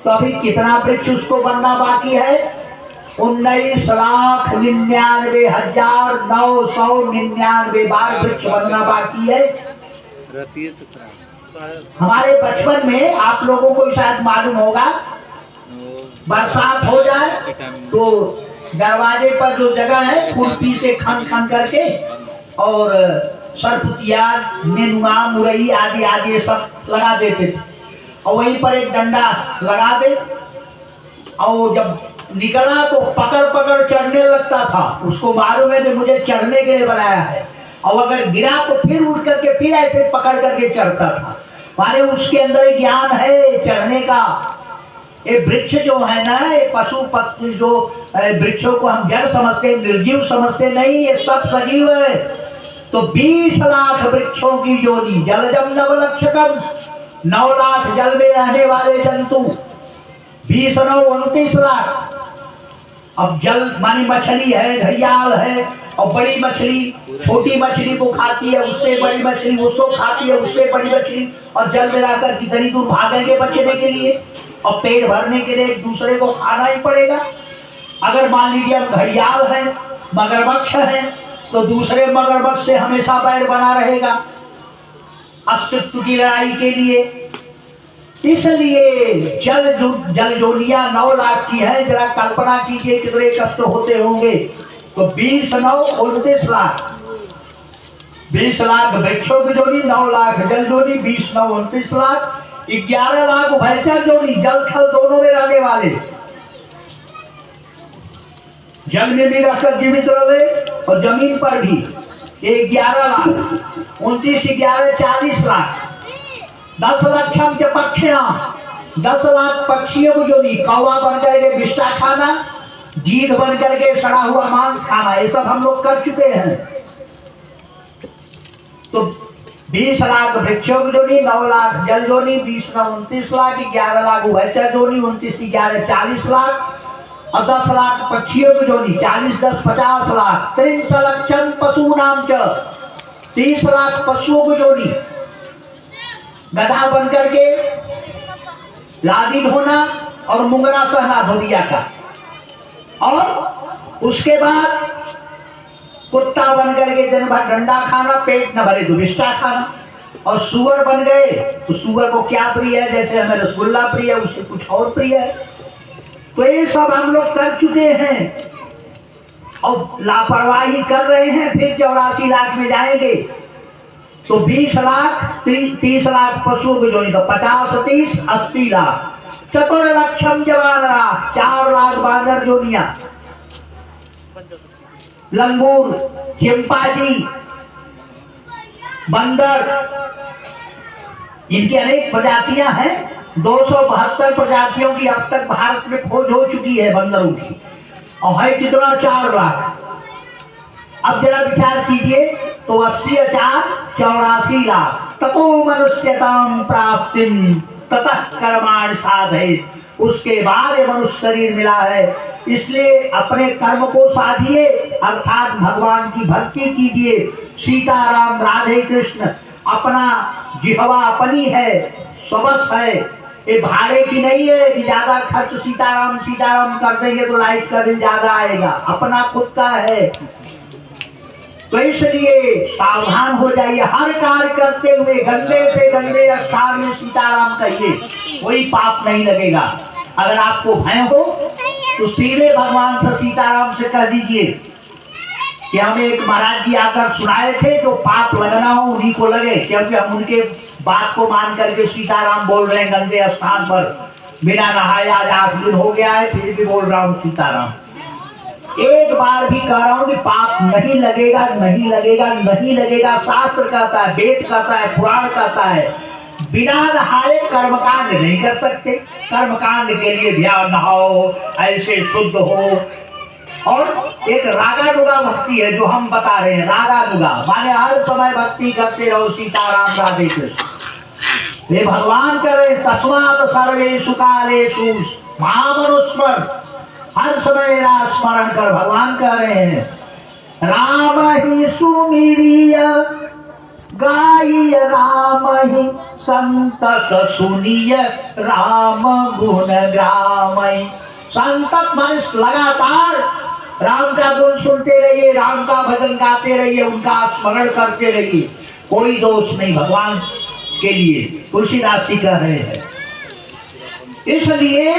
तो अभी कितना वृक्ष उसको बनना बाकी है? 19,99,999 बार वृक्ष बनना बाकी है। हमारे बचपन में आप लोगों को शायद मालूम होगा, बरसात हो जाए तो दरवाजे पर जो जगह है खुरपी से खन करके और सरपुतिया, नेनुआ, मुरई आदि आदि सब लगा देते थे, और वहीं पर एक डंडा लगा दे, और जब निकला तो पकड़ पकड़ चढ़ने लगता था। उसको मालूम है कि मुझे चढ़ने के लिए बनाया है, और अगर गिरा तो फिर उठ करके फिर ऐसे पकड़ करके चढ़ता था। माने उसके अंदर ज्ञान है चढ़ने का। ये वृक्ष जो है ना, ये पशु पक्षी जो वृक्षों को हम जड़ समझते, निर्जीव समझते नहीं, ये सब सजीव है। तो 20 लाख वृक्षों की जोड़ी, जलजम नवलक्षकम, 9 लाख जल में रहने वाले जंतु, 20 9 29 लाख। अब जल मानी मछली है, घड़ियाल है, और बड़ी मछली छोटी मछली को खाती है, उससे बड़ी मछली उसको खाती है, उससे बड़ी मछली, और जल में रहकर कितनी दूर भागेंगे बचने के लिए, और पेट भरने के लिए एक दूसरे को खाना ही पड़ेगा। अगर मान लीजिए हम घड़ियाल हैं, मगरमच्छ हैं, तो दूसरे मगरमच्छ से हमेशा बैर बना रहेगा अस्तित्व की लड़ाई के लिए। इसलिए जल जोड़ियां 9 लाख की है। जरा कल्पना कीजिए कितने कष्ट होते होंगे। तो 20 9 29 लाख, 20 लाख वृक्षों की जोड़ी, 9 लाख जल जोड़ी, 20 9 29 लाख, 11 लाख उभयचर जोड़ी, जल थल दोनों में रहने वाले, जल में भी रहकर जीवित रहे और जमीन पर भी। 11 लाख, 29 11 40 लाख, 10 लक्षम के पक्षियां, 10 लाख पक्षियों को जोड़ी, कौवा बन करके बिस्टा खाना, जीत बन करके सड़ा हुआ मांस खाना, ये सब हम लोग कर चुके हैं। तो 20 लाख वृक्षों की जोड़ी, 9 लाख जल जोड़ी, 20 9 29 लाख, 11 लाख उभयचर जोड़ी, 29 11 40 लाख, और 10 लाख पक्षियों की जोड़ी, 40 10 50 लाख, 30 लक्षम पशु नाम च, 30 लाख पशुओं की जोड़ी, गधा बन करके लादिन होना और मुंगरा सहना धोबिया का, और उसके बाद कुत्ता बन करके दिन भर डंडा खाना, पेट न भरे दुविष्टा खाना, और सुअर बन गए तो सुअर को क्या प्रिय है, जैसे हमें रसगुल्ला प्रिय है उससे कुछ और प्रिय है। तो ये सब हम लोग कर चुके हैं और लापरवाही कर रहे हैं। फिर 84 लाख में जाएंगे तो 20 लाख 30 लाख पशुओं की जोड़ी, तो 50 30 80 लाख, 4 लक्षम जवानरा, 4 लाख बानर जोड़ियां, लंगूर, चिंपांजी, बंदर, इनकी अनेक प्रजातियां हैं। 272 प्रजातियों की अब तक भारत में खोज हो चुकी है बंदरों की, और है कितना 4 लाख। अब जरा विचार कीजिए, तो 80 4 84 लाख। ततो मनुष्यताम प्राप्तिम ततः कर्माण साधये, उसके बाद ये मनुष्य शरीर मिला है। इसलिए अपने कर्म को साधिए, अर्थात भगवान की भक्ति कीजिए। सीताराम राधे कृष्ण, अपना जिहवा अपनी है, सबस है, ये भाड़े की नहीं है कि ज्यादा खर्च सीताराम सीताराम कर देंगे तो लाइट का बिल ज्यादा आएगा, अपना खुद का है। तो इसलिए सावधान हो जाइए, हर कार्य करते हुए गंदे से गंदे स्थान में सीताराम कहिए, कोई पाप नहीं लगेगा। अगर आपको भय हो तो सीधे भगवान से सीताराम से कह दीजिए कि हमें एक महाराज जी आकर सुनाए थे, जो पाप लगना हो उन्हीं को लगे, क्योंकि हम उनके बात को मान करके सीताराम बोल रहे हैं गंदे स्थान पर, बिना नहाए आज 8 दिन हो गया है, फिर भी बोल रहा हूँ सीताराम। एक बार भी कह रहा हूं कि पाप नहीं लगेगा, नहीं लगेगा, नहीं लगेगा। शास्त्र कहता है, वेद कहता है, पुराण कहता है, बिना नहाए कर्मकांड नहीं कर सकते। कर्मकांड के लिए ध्यान नहाओ, ऐसे शुद्ध हो। और एक रागानुगा भक्ति है जो हम बता रहे हैं, रागानुगा माने हर समय भक्ति करते रहो सीताराम राधे कृष्ण। वे भगवान करे तस्मात् सर्वेषु कालेषु मामनुस्मर, हर समय मेरा स्मरण कर, भगवान कह रहे हैं। राम ही सुमिरिय गाय राम ही संतत सुनिय, राम गुण ग्रामय। संतत मन लगातार राम का गुण सुनते रहिए, राम का भजन गाते रहिए, उनका स्मरण करते रहिए, कोई दोष नहीं भगवान के लिए। तुलसीदास जी कह रहे हैं। इसलिए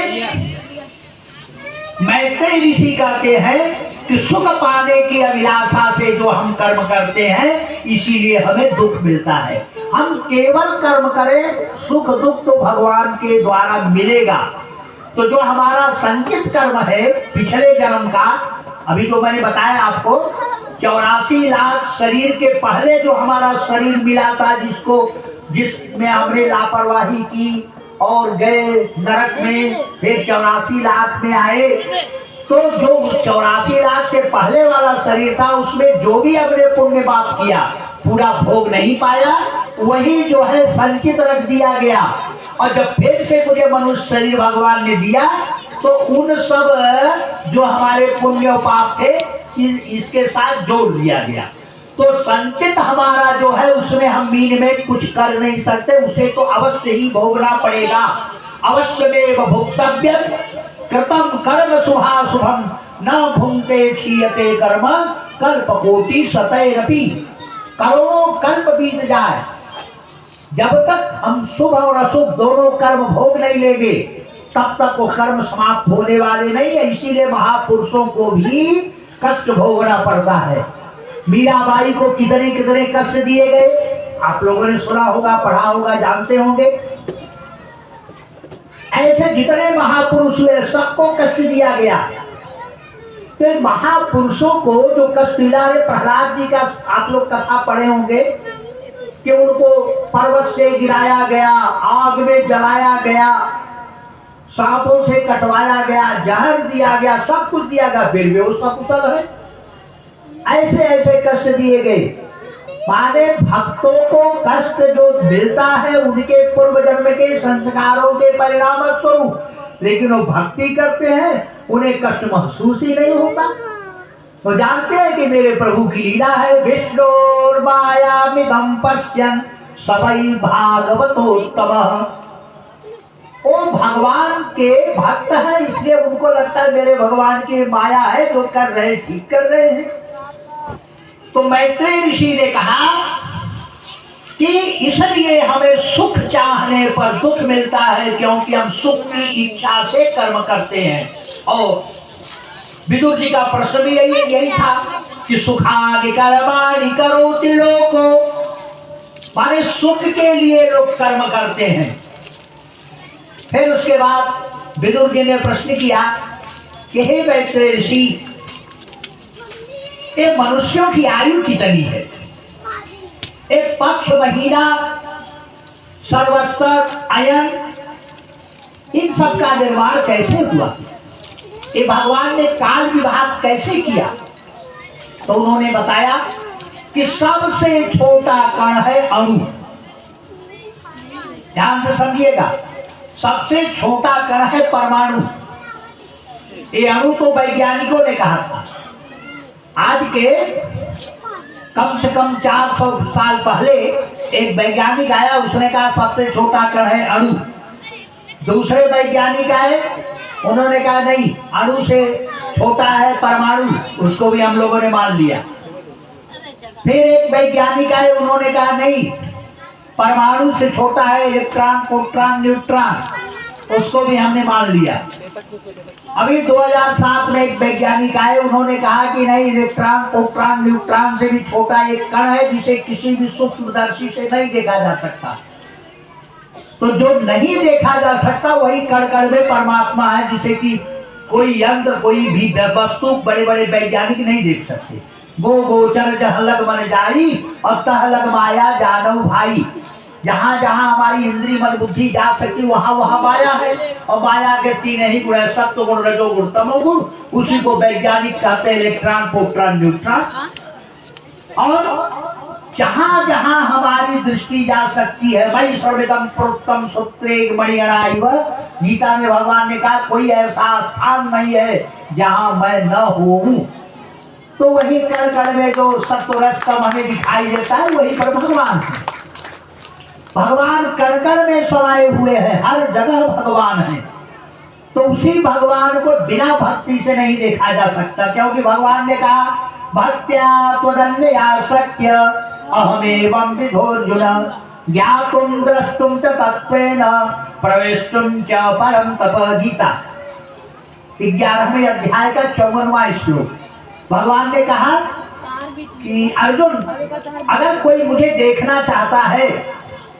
मैत्रेय ऋषि कहते हैं कि सुख पाने की अभिलाषा से जो हम कर्म करते हैं, इसीलिए हमें दुख मिलता है। हम केवल कर्म करें, सुख दुख तो भगवान के द्वारा मिलेगा। तो जो हमारा संचित कर्म है पिछले जन्म का, अभी तो मैंने बताया आपको 84 लाख शरीर के पहले जो हमारा शरीर मिला था, जिसमें हमने लापरवाही की और गए नरक में, फिर 84 लाख में आए। तो जो 84 लाख से पहले वाला शरीर था, उसमें जो भी हमने पुण्य पाप किया पूरा भोग नहीं पाया, वही जो है संचित रख दिया गया। और जब फिर से मुझे मनुष्य शरीर भगवान ने दिया, तो उन सब जो हमारे पुण्य पाप थे इसके साथ जोड़ दिया गया। तो संचित हमारा जो है उसमें हम मीन में कुछ कर नहीं सकते, उसे तो अवश्य ही भोगना पड़ेगा। अवश्य में भोक्तव्य कृतम कर्म शुभाशुभम न भुंक्ते क्षीयते कर्म कल्पकोटि शतैरपि। करोड़ों कल्प बीत जाए, जब तक हम शुभ और अशुभ दोनों कर्म भोग नहीं लेंगे, तब तक वो कर्म समाप्त होने वाले नहीं है। इसीलिए महापुरुषों को भी कष्ट भोगना पड़ता है। मीराबाई को कितने कितने कष्ट दिए गए, आप लोगों ने सुना होगा, पढ़ा होगा, जानते होंगे। ऐसे जितने महापुरुष हुए सबको कष्ट दिया गया। तो महापुरुषों को जो कष्ट मिला है, प्रहलाद जी का आप लोग कथा पढ़े होंगे कि उनको पर्वत से गिराया गया, आग में जलाया गया, सांपों से कटवाया गया, जहर दिया गया, सब कुछ दिया गया, फिर भी वो सकुशल है। ऐसे ऐसे कष्ट दिए गए। माने भक्तों को कष्ट जो मिलता है उनके पूर्व जन्म के संस्कारों के परिणाम स्वरूप, लेकिन वो भक्ति करते हैं उन्हें कष्ट महसूस ही नहीं होता। तो जानते हैं कि मेरे प्रभु की लीला है, विष्णुर मायामिदं पश्यन् सवै भागवतोत्तमः। वो भगवान के भक्त हैं, इसलिए उनको लगता है मेरे भगवान की माया है, जो कर रहे हैं ठीक कर रहे हैं। तो मैत्रेय ऋषि ने कहा कि इसलिए हमें सुख चाहने पर दुख मिलता है, क्योंकि हम सुख की इच्छा से कर्म करते हैं। और विदुर जी का प्रश्न भी यही था कि सुखानि कर्माणि करोति लोको, माने सुख के लिए लोग कर्म करते हैं। फिर उसके बाद विदुर जी ने प्रश्न किया कि हे मैत्रेय ऋषि, ये मनुष्यों की आयु कितनी है? एक पक्ष महीना, संवत्सर, अयन इन सब का निर्माण कैसे हुआ, ये भगवान ने काल विभाग कैसे किया? तो उन्होंने बताया कि सबसे छोटा कण है अणु। ध्यान से समझिएगा, सबसे छोटा कण है परमाणु। ये अणु तो वैज्ञानिकों ने कहा था। आज के कम से कम 400 साल पहले एक वैज्ञानिक आया, उसने कहा सबसे छोटा कण है अणु। दूसरे वैज्ञानिक आए, उन्होंने कहा नहीं, अणु से छोटा है परमाणु, उसको भी हम लोगों ने मान लिया। फिर एक वैज्ञानिक आए, उन्होंने कहा नहीं, परमाणु से छोटा है इलेक्ट्रॉन, प्रोटॉन, न्यूट्रॉन, उसको भी हमने मान लिया। अभी 2007 में एक वैज्ञानिक आए, उन्होंने कहा कि नहीं, इलेक्ट्रॉन, प्रोटॉन, न्यूट्रॉन से भी छोटा एक कण है जिसे किसी भी सूक्ष्मदर्शी से नहीं देखा जा सकता। तो जो नहीं देखा जा सकता वही कण कण में परमात्मा है, जिसे कि कोई यंत्र, कोई भी वस्तु बड़े बड़े वैज्ञानिक नहीं देख सकते। गो गोचर जहाँ लग मन जाई और तह लग माया जानव भाई। जहाँ जहाँ हमारी इंद्री मन बुद्धि जा सकती वहाँ वहाँ माया है, और माया के तीन ही गुण है, सत्व गुण, रजोगुण, तमोगुण। उसी को वैज्ञानिक कहते हैं इलेक्ट्रॉन, प्रोटॉन, न्यूट्रॉन। और जहाँ जहाँ हमारी दृष्टि जा सकती है, वही सर्वोत्तम प्रोत्तम सूत्रे मणिगणाइव। गीता में भगवान ने कहा कोई ऐसा स्थान नहीं है जहाँ मैं न हूँ। तो वही कण कण में जो सत्व रजतम हमें दिखाई देता है, वही पर भगवान है। भगवान कण कण में समाये हुए हैं, हर जगह भगवान है। तो उसी भगवान को बिना भक्ति से नहीं देखा जा सकता, क्योंकि भगवान ने कहा भक्त्या त्वदन्यया शक्य अहमेवं विधोर्जुन ज्ञातुं द्रष्टुं च तत्त्वेन प्रवेष्टुं च परं तप। गीता 11वें अध्याय का 54वां श्लोक। भगवान ने कहा कि अर्जुन, अगर कोई मुझे देखना चाहता है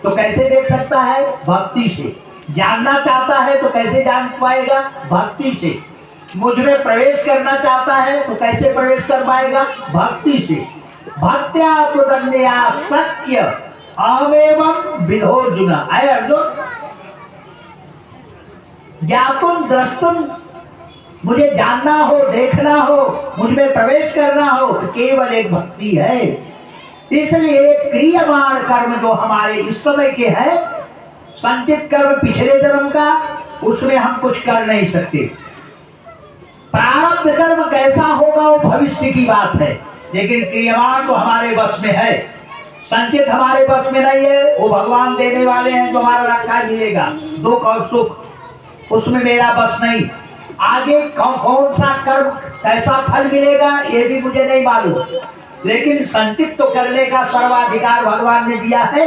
तो कैसे देख सकता है? भक्ति से। जानना चाहता है तो कैसे जान पाएगा? भक्ति से। मुझ में प्रवेश करना चाहता है तो कैसे प्रवेश कर पाएगा? भक्ति से। भक्त्या त्वदन्यया शक्य अहमेवं विधोर्जुन। अय अर्जुन, ज्ञातुं द्रष्टुं, मुझे जानना हो, देखना हो, मुझ में प्रवेश करना हो तो केवल एक भक्ति है। इसलिए क्रियमाण कर्म जो हमारे इस समय के है, संचित कर्म पिछले जन्म का, उसमें हम कुछ कर नहीं सकते। प्रारब्ध कर्म कैसा होगा वो भविष्य की बात है, लेकिन क्रियमाण तो हमारे बस में है। संचित हमारे बस में नहीं है, वो भगवान देने वाले हैं जो हमारा रखा मिलेगा, दुख और सुख, उसमें मेरा बस नहीं। आगे कौन सा कर्म कैसा फल मिलेगा ये भी मुझे नहीं मालूम, लेकिन संचित तो करने का सर्वाधिकार भगवान ने दिया है।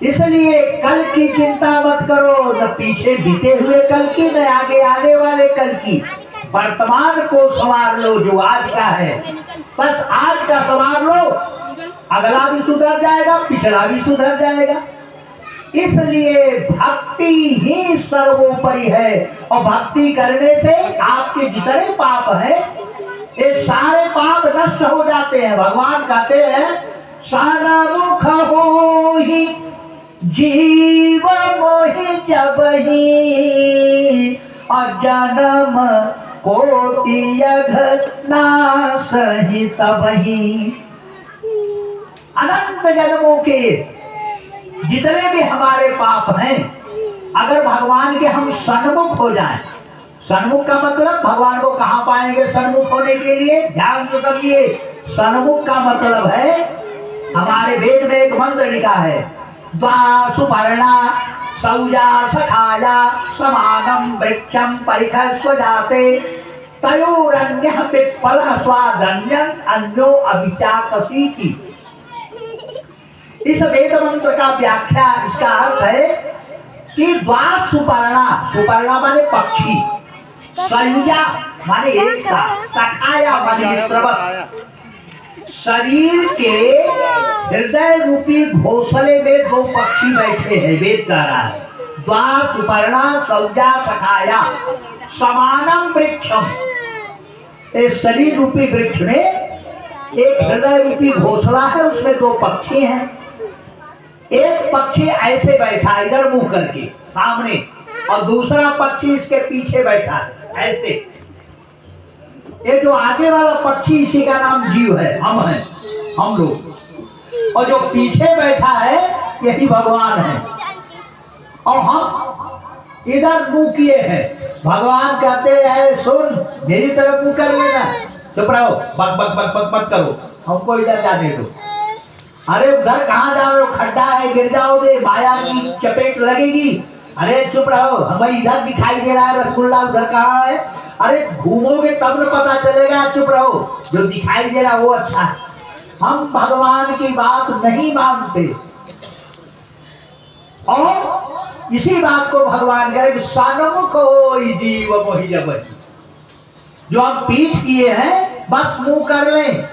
इसलिए कल की चिंता मत करो, न पीछे बीते हुए कल की, न आगे आने वाले कल की। वर्तमान को संवार लो जो आज का है, बस आज का संवार लो, अगला भी सुधर जाएगा, पिछला भी सुधर जाएगा। इसलिए भक्ति ही सर्वोपरि है, और भक्ति करने से आपके जितने पाप हैं ये सारे पाप नष्ट हो जाते हैं। भगवान कहते हैं सनमुख हो ही जीव मोहि जब ही अजन्म कोटि यघ नासहि तबहि। अनंत जन्मों के जितने भी हमारे पाप हैं, अगर भगवान के हम सन्मुख हो जाएं, सन्मुख का मतलब भगवान को कहाँ पाएंगे? सन्मुख होने के लिए ध्यान से समझिए, सन्मुख का मतलब है, हमारे वेद में एक मंत्र लिखा है, द्वा सुपर्णा सौजा सखाया समानम वृक्षम परिखस्व जाते तयोरन्यः पिप्पलः स्वादन्यं अन्यो अभिचाकसीति। इस वेद मंत्र का व्याख्या, इसका अर्थ है कि द्वा सुपर्णा, सुपर्णा माने पक्षी, सयुजा माने एक साथ, सखाया माने मित्रवत। शरीर के हृदय रूपी घोंसले में दो पक्षी बैठे हैं, वेद कह रहा है। द्वा सुपर्णा सौजा सखाया समानम वृक्षम। इस शरीर रूपी वृक्ष में एक हृदय रूपी घोंसला है, उसमें दो पक्षी हैं। एक पक्षी ऐसे बैठा इधर मुंह करके सामने, और दूसरा पक्षी इसके पीछे बैठा है ऐसे। ये जो आगे वाला पक्षी इसी का नाम जीव है, हम हैं, हम लोग। और जो पीछे बैठा है यही भगवान है। और हम इधर मुंह किए हैं। भगवान कहते हैं सुन, मेरी तरफ मुंह कर लेना, चुप रहो, बक बक बक बक मत करो, हमको इधर जाने दो। अरे उधर कहाँ जा रहे हो, खड्डा है, गिर जाओगे, माया की चपेट लगेगी। अरे चुप रहो, हमें इधर दिखाई दे रहा है रसगुल्ला, उधर कहाँ है। अरे घूमोगे तब न पता चलेगा, चुप रहो, जो दिखाई दे रहा वो अच्छा है। हम भगवान की बात नहीं मानते। और इसी बात को भगवान कहे सन्मुख हो जीव मोहि जबति। जो हम पीठ किए हैं बस मुंह कर लें,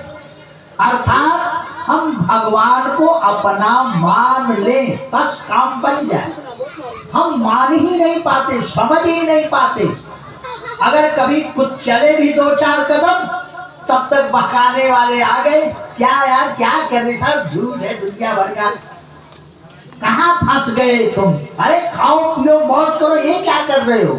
अर्थात हम भगवान को अपना मान लें, बस काम बन जाए। हम मान ही नहीं पाते, समझ ही नहीं पाते। अगर कभी कुछ चले भी 2-4 कदम तब तक बहकाने वाले आ गए, क्या यार क्या कर रहे सर, झूठ है दुनिया भर का, कहाँ फंस गए तुम। अरे खाओ पियो मौज करो, ये क्या कर रहे हो।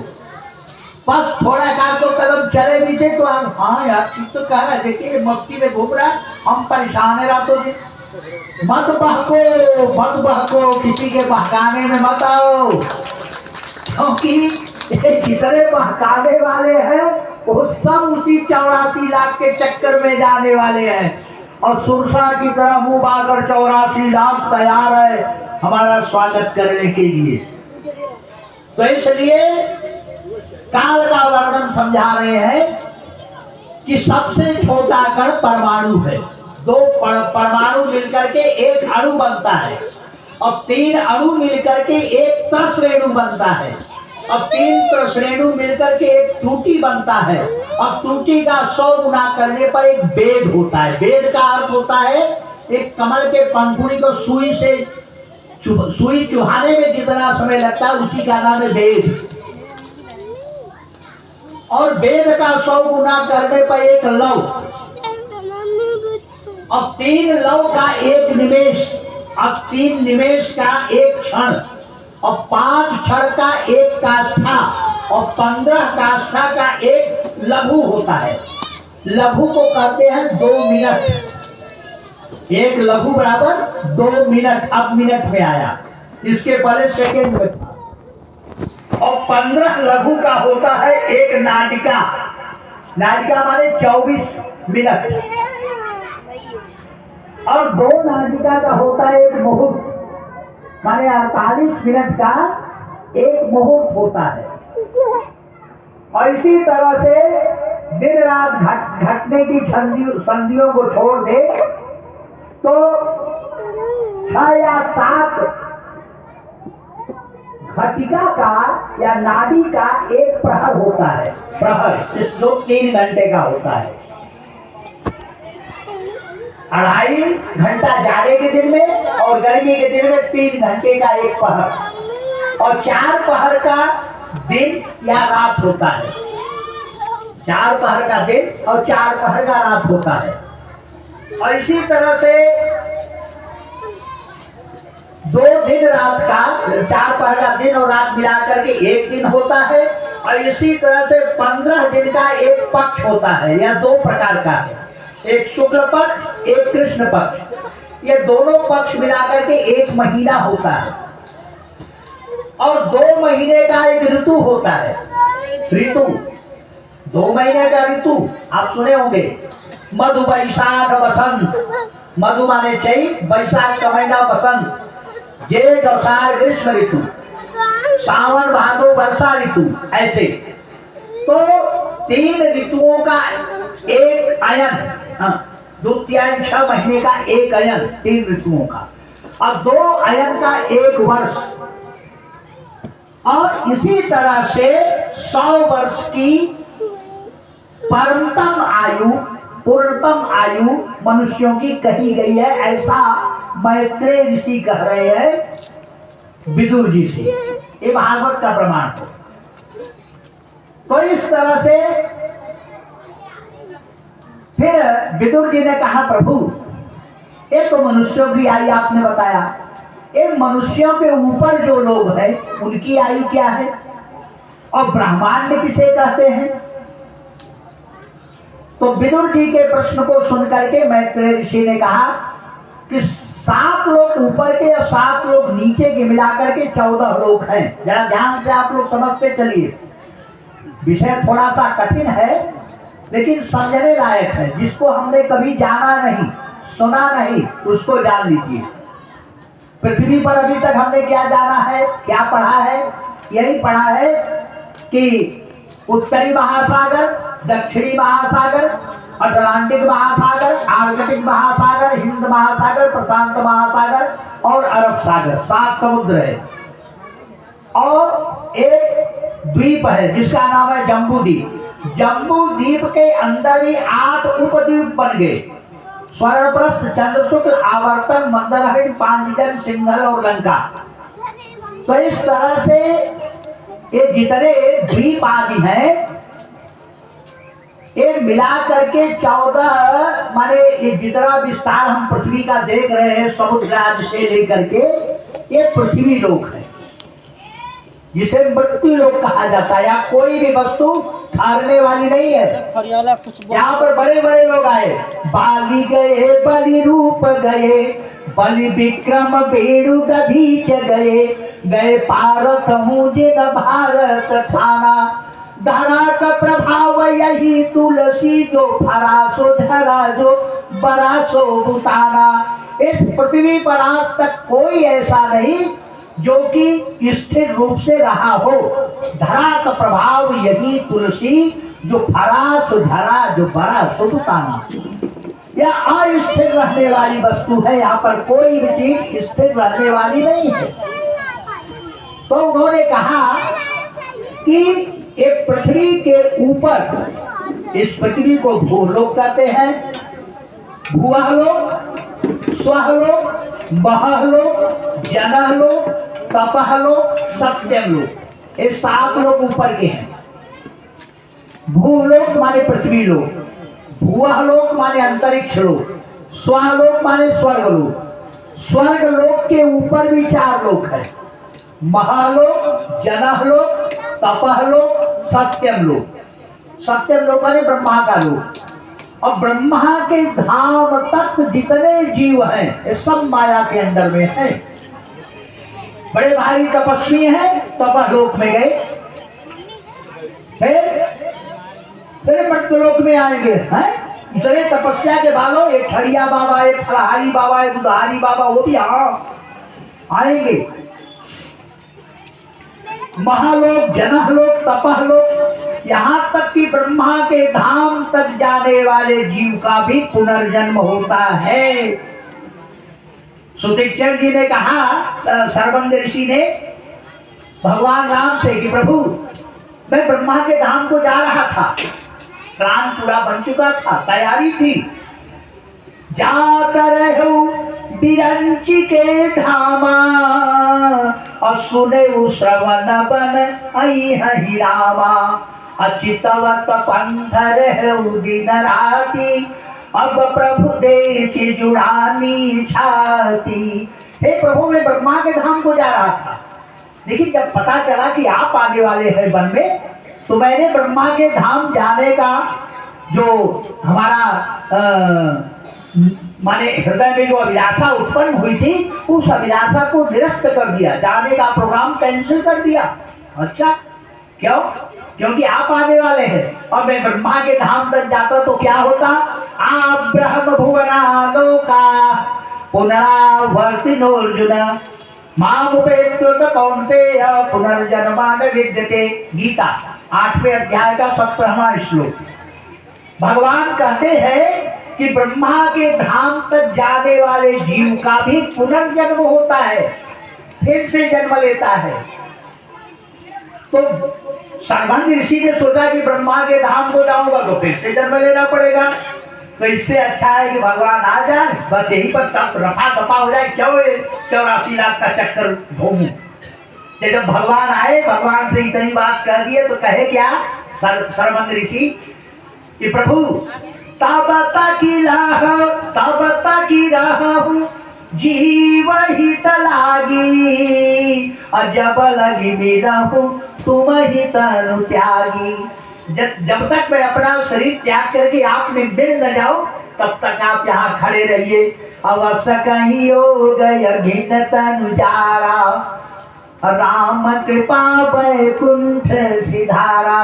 बस थोड़ा का तो कदम चले भी थे तो हम हाँ यार ठीक तो कह रहा है, देखिए मस्ती में घूम रहा, हम परेशान है रातों दिन। मत बहको, मत बहको, किसी के बहकाने में मत आओ, क्योंकि जितने बहकाने वाले हैं वो सब उसी 84 लाख के चक्कर में जाने वाले हैं। और सुरसा की तरह मुंह बाकर 84 लाख तैयार है हमारा स्वागत करने के लिए। तो इसलिए काल का वर्णन समझा रहे हैं कि सबसे छोटा कण परमाणु है। 2 परमाणु मिलकर के एक अणु बनता है, और 3 अणु मिलकर के एक त्रसरेणु बनता है, और 3 त्रसरेणु मिलकर के एक त्रुटि बनता है, और त्रुटि का 100 गुना करने पर एक वेद होता है। वेद का अर्थ होता है एक कमल के पंखुड़ी को सुई चुहाने में जितना समय लगता है उसी का नाम है वेद। और वेद का 100 गुना करने पर एक लव, और 3 लव का एक निमेष, अब 3 निमेष का एक क्षण, और 5 क्षण का एक काष्ठा, और 15 काष्ठा का एक लघु होता है। लघु को कहते हैं 2 मिनट। एक लघु बराबर 2 मिनट, अब मिनट में आया, इसके पहले सेकेंड में था। और 15 लघु का होता है एक नाटिका। नाटिका माने 24 मिनट। और 2 नाटिका का होता है एक मुहूर्त, माने 48 मिनट का एक मुहूर्त होता है। और इसी तरह से दिन रात घटने की संधियों को छोड़ दे तो 6 या 7 घटिका का या नाड़ी का एक प्रहर होता है। प्रहर जो 3 घंटे का होता है। 2.5 घंटा जाड़े के दिन में और गर्मी के दिन में 3 घंटे का एक पहर, और 4 पहर का दिन या रात होता है। 4 पहर का दिन और 4 पहर का रात होता है। और इसी तरह से 2 दिन रात का, 4 पहर का दिन और रात मिला करके एक दिन होता है। और इसी तरह से 15 दिन का एक पक्ष होता है। यह 2 प्रकार का है, एक शुक्ल पक्ष, एक कृष्ण पक्ष। ये दोनों पक्ष मिलाकर के 1 महीना होता है। और 2 महीने का एक ऋतु होता है। ऋतु 2 महीने का ऋतु आप सुने होंगे, मधु वैशाख बसंत। मधु माने चैत, वैशाख का महीना बसंत, जेठ आषाढ़ ग्रीष्म ऋतु, सावन भादो वर्षा ऋतु। ऐसे तो 3 ऋतुओं का एक अयन, द्वितीयांश 6 महीने का एक अयन 3 ऋतुओं का, और 2 अयन का एक वर्ष। और इसी तरह से 100 वर्ष की परमतम आयु, पूर्णतम आयु मनुष्यों की कही गई है। ऐसा मैत्रेय ऋषि कह रहे हैं विदुर जी से। ये भागवत का प्रमाण है। तो इस तरह से फिर विदुर जी ने कहा प्रभु एक तो मनुष्यों की आयु आपने बताया, एक मनुष्यों के ऊपर जो लोग हैं उनकी आयु क्या है। और ब्रह्मांड किसे कहते हैं? तो विदुर जी के प्रश्न को सुनकर के मैत्रेय ऋषि ने कहा कि 7 लोग ऊपर के और 7 लोग नीचे के मिलाकर के 14 लोग हैं। जरा ध्यान से आप लोग समझते चलिए। विषय थोड़ा सा कठिन है लेकिन समझने लायक है। जिसको हमने कभी जाना नहीं, सुना नहीं, उसको जान लीजिए। पृथ्वी पर अभी तक हमने क्या जाना है, क्या पढ़ा है? यही पढ़ा है कि उत्तरी महासागर, दक्षिणी महासागर, अटलांटिक महासागर, आर्कटिक महासागर, हिंद महासागर, प्रशांत महासागर और अरब सागर, 7 समुद्र है। और एक द्वीप है जिसका नाम है जम्बू द्वीप। जम्बू द्वीप के अंदर भी 8 उपद्वीप बन गए। स्वर्णप्रस्थ, चंद्रशुक्ल, आवर्तन, मंदरहिन, पांचजन, सिंघल और लंका। तो इस तरह से ये जितने द्वीप आदि हैं ये मिला करके 14, माने ये जितना विस्तार हम पृथ्वी का देख रहे हैं समुद्र आदि से लेकर के, ये पृथ्वी लोक है जिसे मृत्यु लोक कहा जाता है। या कोई भी वस्तु ठहरने वाली नहीं है। यहाँ पर बड़े बड़े लोग आए, बाली गए, बलि रूप गए, बलि विक्रम बेड़ु गधीच गए, गए पारत हूँ जिन भारत ठाना, धरा का प्रभाव यही तुलसी जो फरा सो धरा जो बरा सो बुताना। इस पृथ्वी पर आज तक कोई ऐसा नहीं जो कि स्थिर रूप से रहा हो। धरा का प्रभाव यही तुलसी जो फरा सो धरा जो बरा सो बुताना। यह अस्थिर रहने वाली वस्तु है। यहाँ पर कोई भी चीज स्थिर रहने वाली नहीं है। तो उन्होंने कहा कि एक पृथ्वी के ऊपर, इस पृथ्वी को भूलोक कहते हैं, भुवलोक, स्वलोक, महलोक, जनलोक, तपहलोक, सत्यलोक, ये 7 लोग ऊपर के हैं। भूलोक माने पृथ्वी लोक, भुवलोक माने अंतरिक्ष लोक, स्वलोक माने स्वर्गलोक। स्वर्गलोक के ऊपर भी 4 लोक है, महालोक, जनलोक, तपहलोक, सत्यलोक। सत्यलोक माने ब्रह्मा का लोक। और ब्रह्मा के धाम तक जितने जीव हैं ये सब माया के अंदर में है। बड़े भारी तपस्वी हैं, तपहलोक में गए, फिर मृत्युलोक में आएंगे हैं। इतने तपस्या के बालों, एक खड़िया बाबा, एक फलहारी बाबा, एक बुधारी बाबा, वो भी आएंगे। महालोक, जनलोक, तपहलोक, यहाँ तक कि ब्रह्मा के धाम तक जाने वाले जीव का भी पुनर्जन्म होता है। सुतीक्षण जी ने कहा, सर्वंग ऋषि ने भगवान राम से कि प्रभु मैं ब्रह्मा के धाम को जा रहा था, प्लान पूरा बन चुका था, तैयारी थी, जाता रहूं बिरंची के धामा, और सुने श्रवण बन आई हरि रामा, अचितवत पंथर दिन राती, अब प्रभु देख जुड़ानी छाती। हे प्रभु मैं ब्रह्मा के धाम को जा रहा था, लेकिन जब पता चला कि आप आने वाले हैं वन में, तो मैंने ब्रह्मा के धाम जाने का जो हमारा माने हृदय में जो अभिलाषा उत्पन्न हुई थी, उस अभिलाषा को निरस्त कर दिया, जाने का प्रोग्राम कैंसिल कर दिया। अच्छा क्यों? क्योंकि आप आने वाले हैं और मैं ब्रह्मा के धाम तक जाता तो क्या होता? आप ब्रह्म भुवनालोका पुनरावर्तिनोर्जुन मामुपेत्युत कौन्तेय पुनर्जन्मा न विद्यते। गीता 8वें अध्याय का 17वां श्लोक। भगवान कहते हैं कि ब्रह्मा के धाम तक जाने वाले जीव का भी पुनर्जन्म होता है, फिर से जन्म लेता है। तो सर्वंग ऋषि ने सोचा कि ब्रह्मा के धाम को जाऊंगा तो फिर से जन्म लेना पड़ेगा, तो इससे अच्छा है कि भगवान आ जाए, बस यहीं पर सब रफा दफा हो जाए, क्यों 84 लाख का चक्कर घूमू। जब भगवान आए, भगवान से इतनी बात कह दिए तो कहे क्या सर्वंग ऋषि कि प्रभु ताबता की राह जीव हित लागी, जब लगी मेरा हूँ तुम ही तनु त्यागी। जब तक मैं अपना शरीर त्याग करके आप में मिल न जाऊं तब तक आप यहाँ खड़े रहिए। अवश्य कहीं हो गए भिन्न तनु जारा, राम कृपा वैकुंठ सिधारा।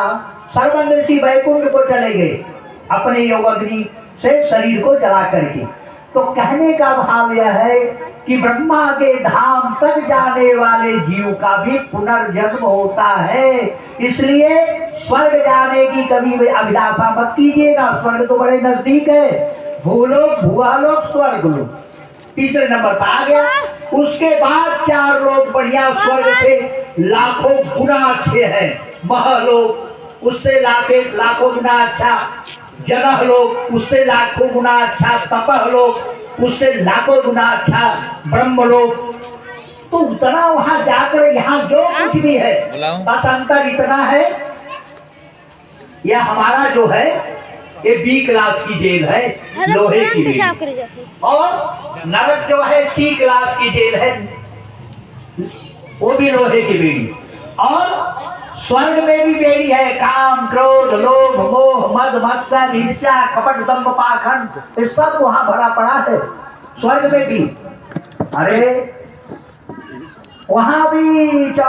सर्वदर्शी वैकुंठ को चले गए अपने योग अग्नि से शरीर को जला करके। तो कहने का भाव यह है कि ब्रह्मा के धाम तक जाने वाले जीव का भी पुनर्जन्म होता है। इसलिए स्वर्ग जाने की कभी भी अभिलाषा मत कीजिएगा, स्वर्ग तो बड़े नजदीक है। भूलोक, भुआलोक, स्वर्ग लोक तीसरे नंबर पर आ गया। उसके बाद 4 लोग बढ़िया स्वर्ग से लाखों गुना अच्छे हैं। महलोक उससे लाखों गुना अच्छा, जगह लोग उससे लाखों गुना अच्छा, तपह लोग उससे लाखों गुना अच्छा, ब्रह्म लोग। तो उतना वहां जाकर यहाँ जो कुछ भी है बस अंतर इतना है, यह हमारा जो है ये बी क्लास की जेल है, लोहे की बेड़ी, और नरक जो है सी क्लास की जेल है, वो भी लोहे की बेड़ी। और स्वर्ग में भी बेड़ी है, काम क्रोध लोभ मोह मद मत्सर ईर्ष्या कपट दंभ पाखंड, ये सब वहां भरा पड़ा है स्वर्ग में भी। अरे वहां भी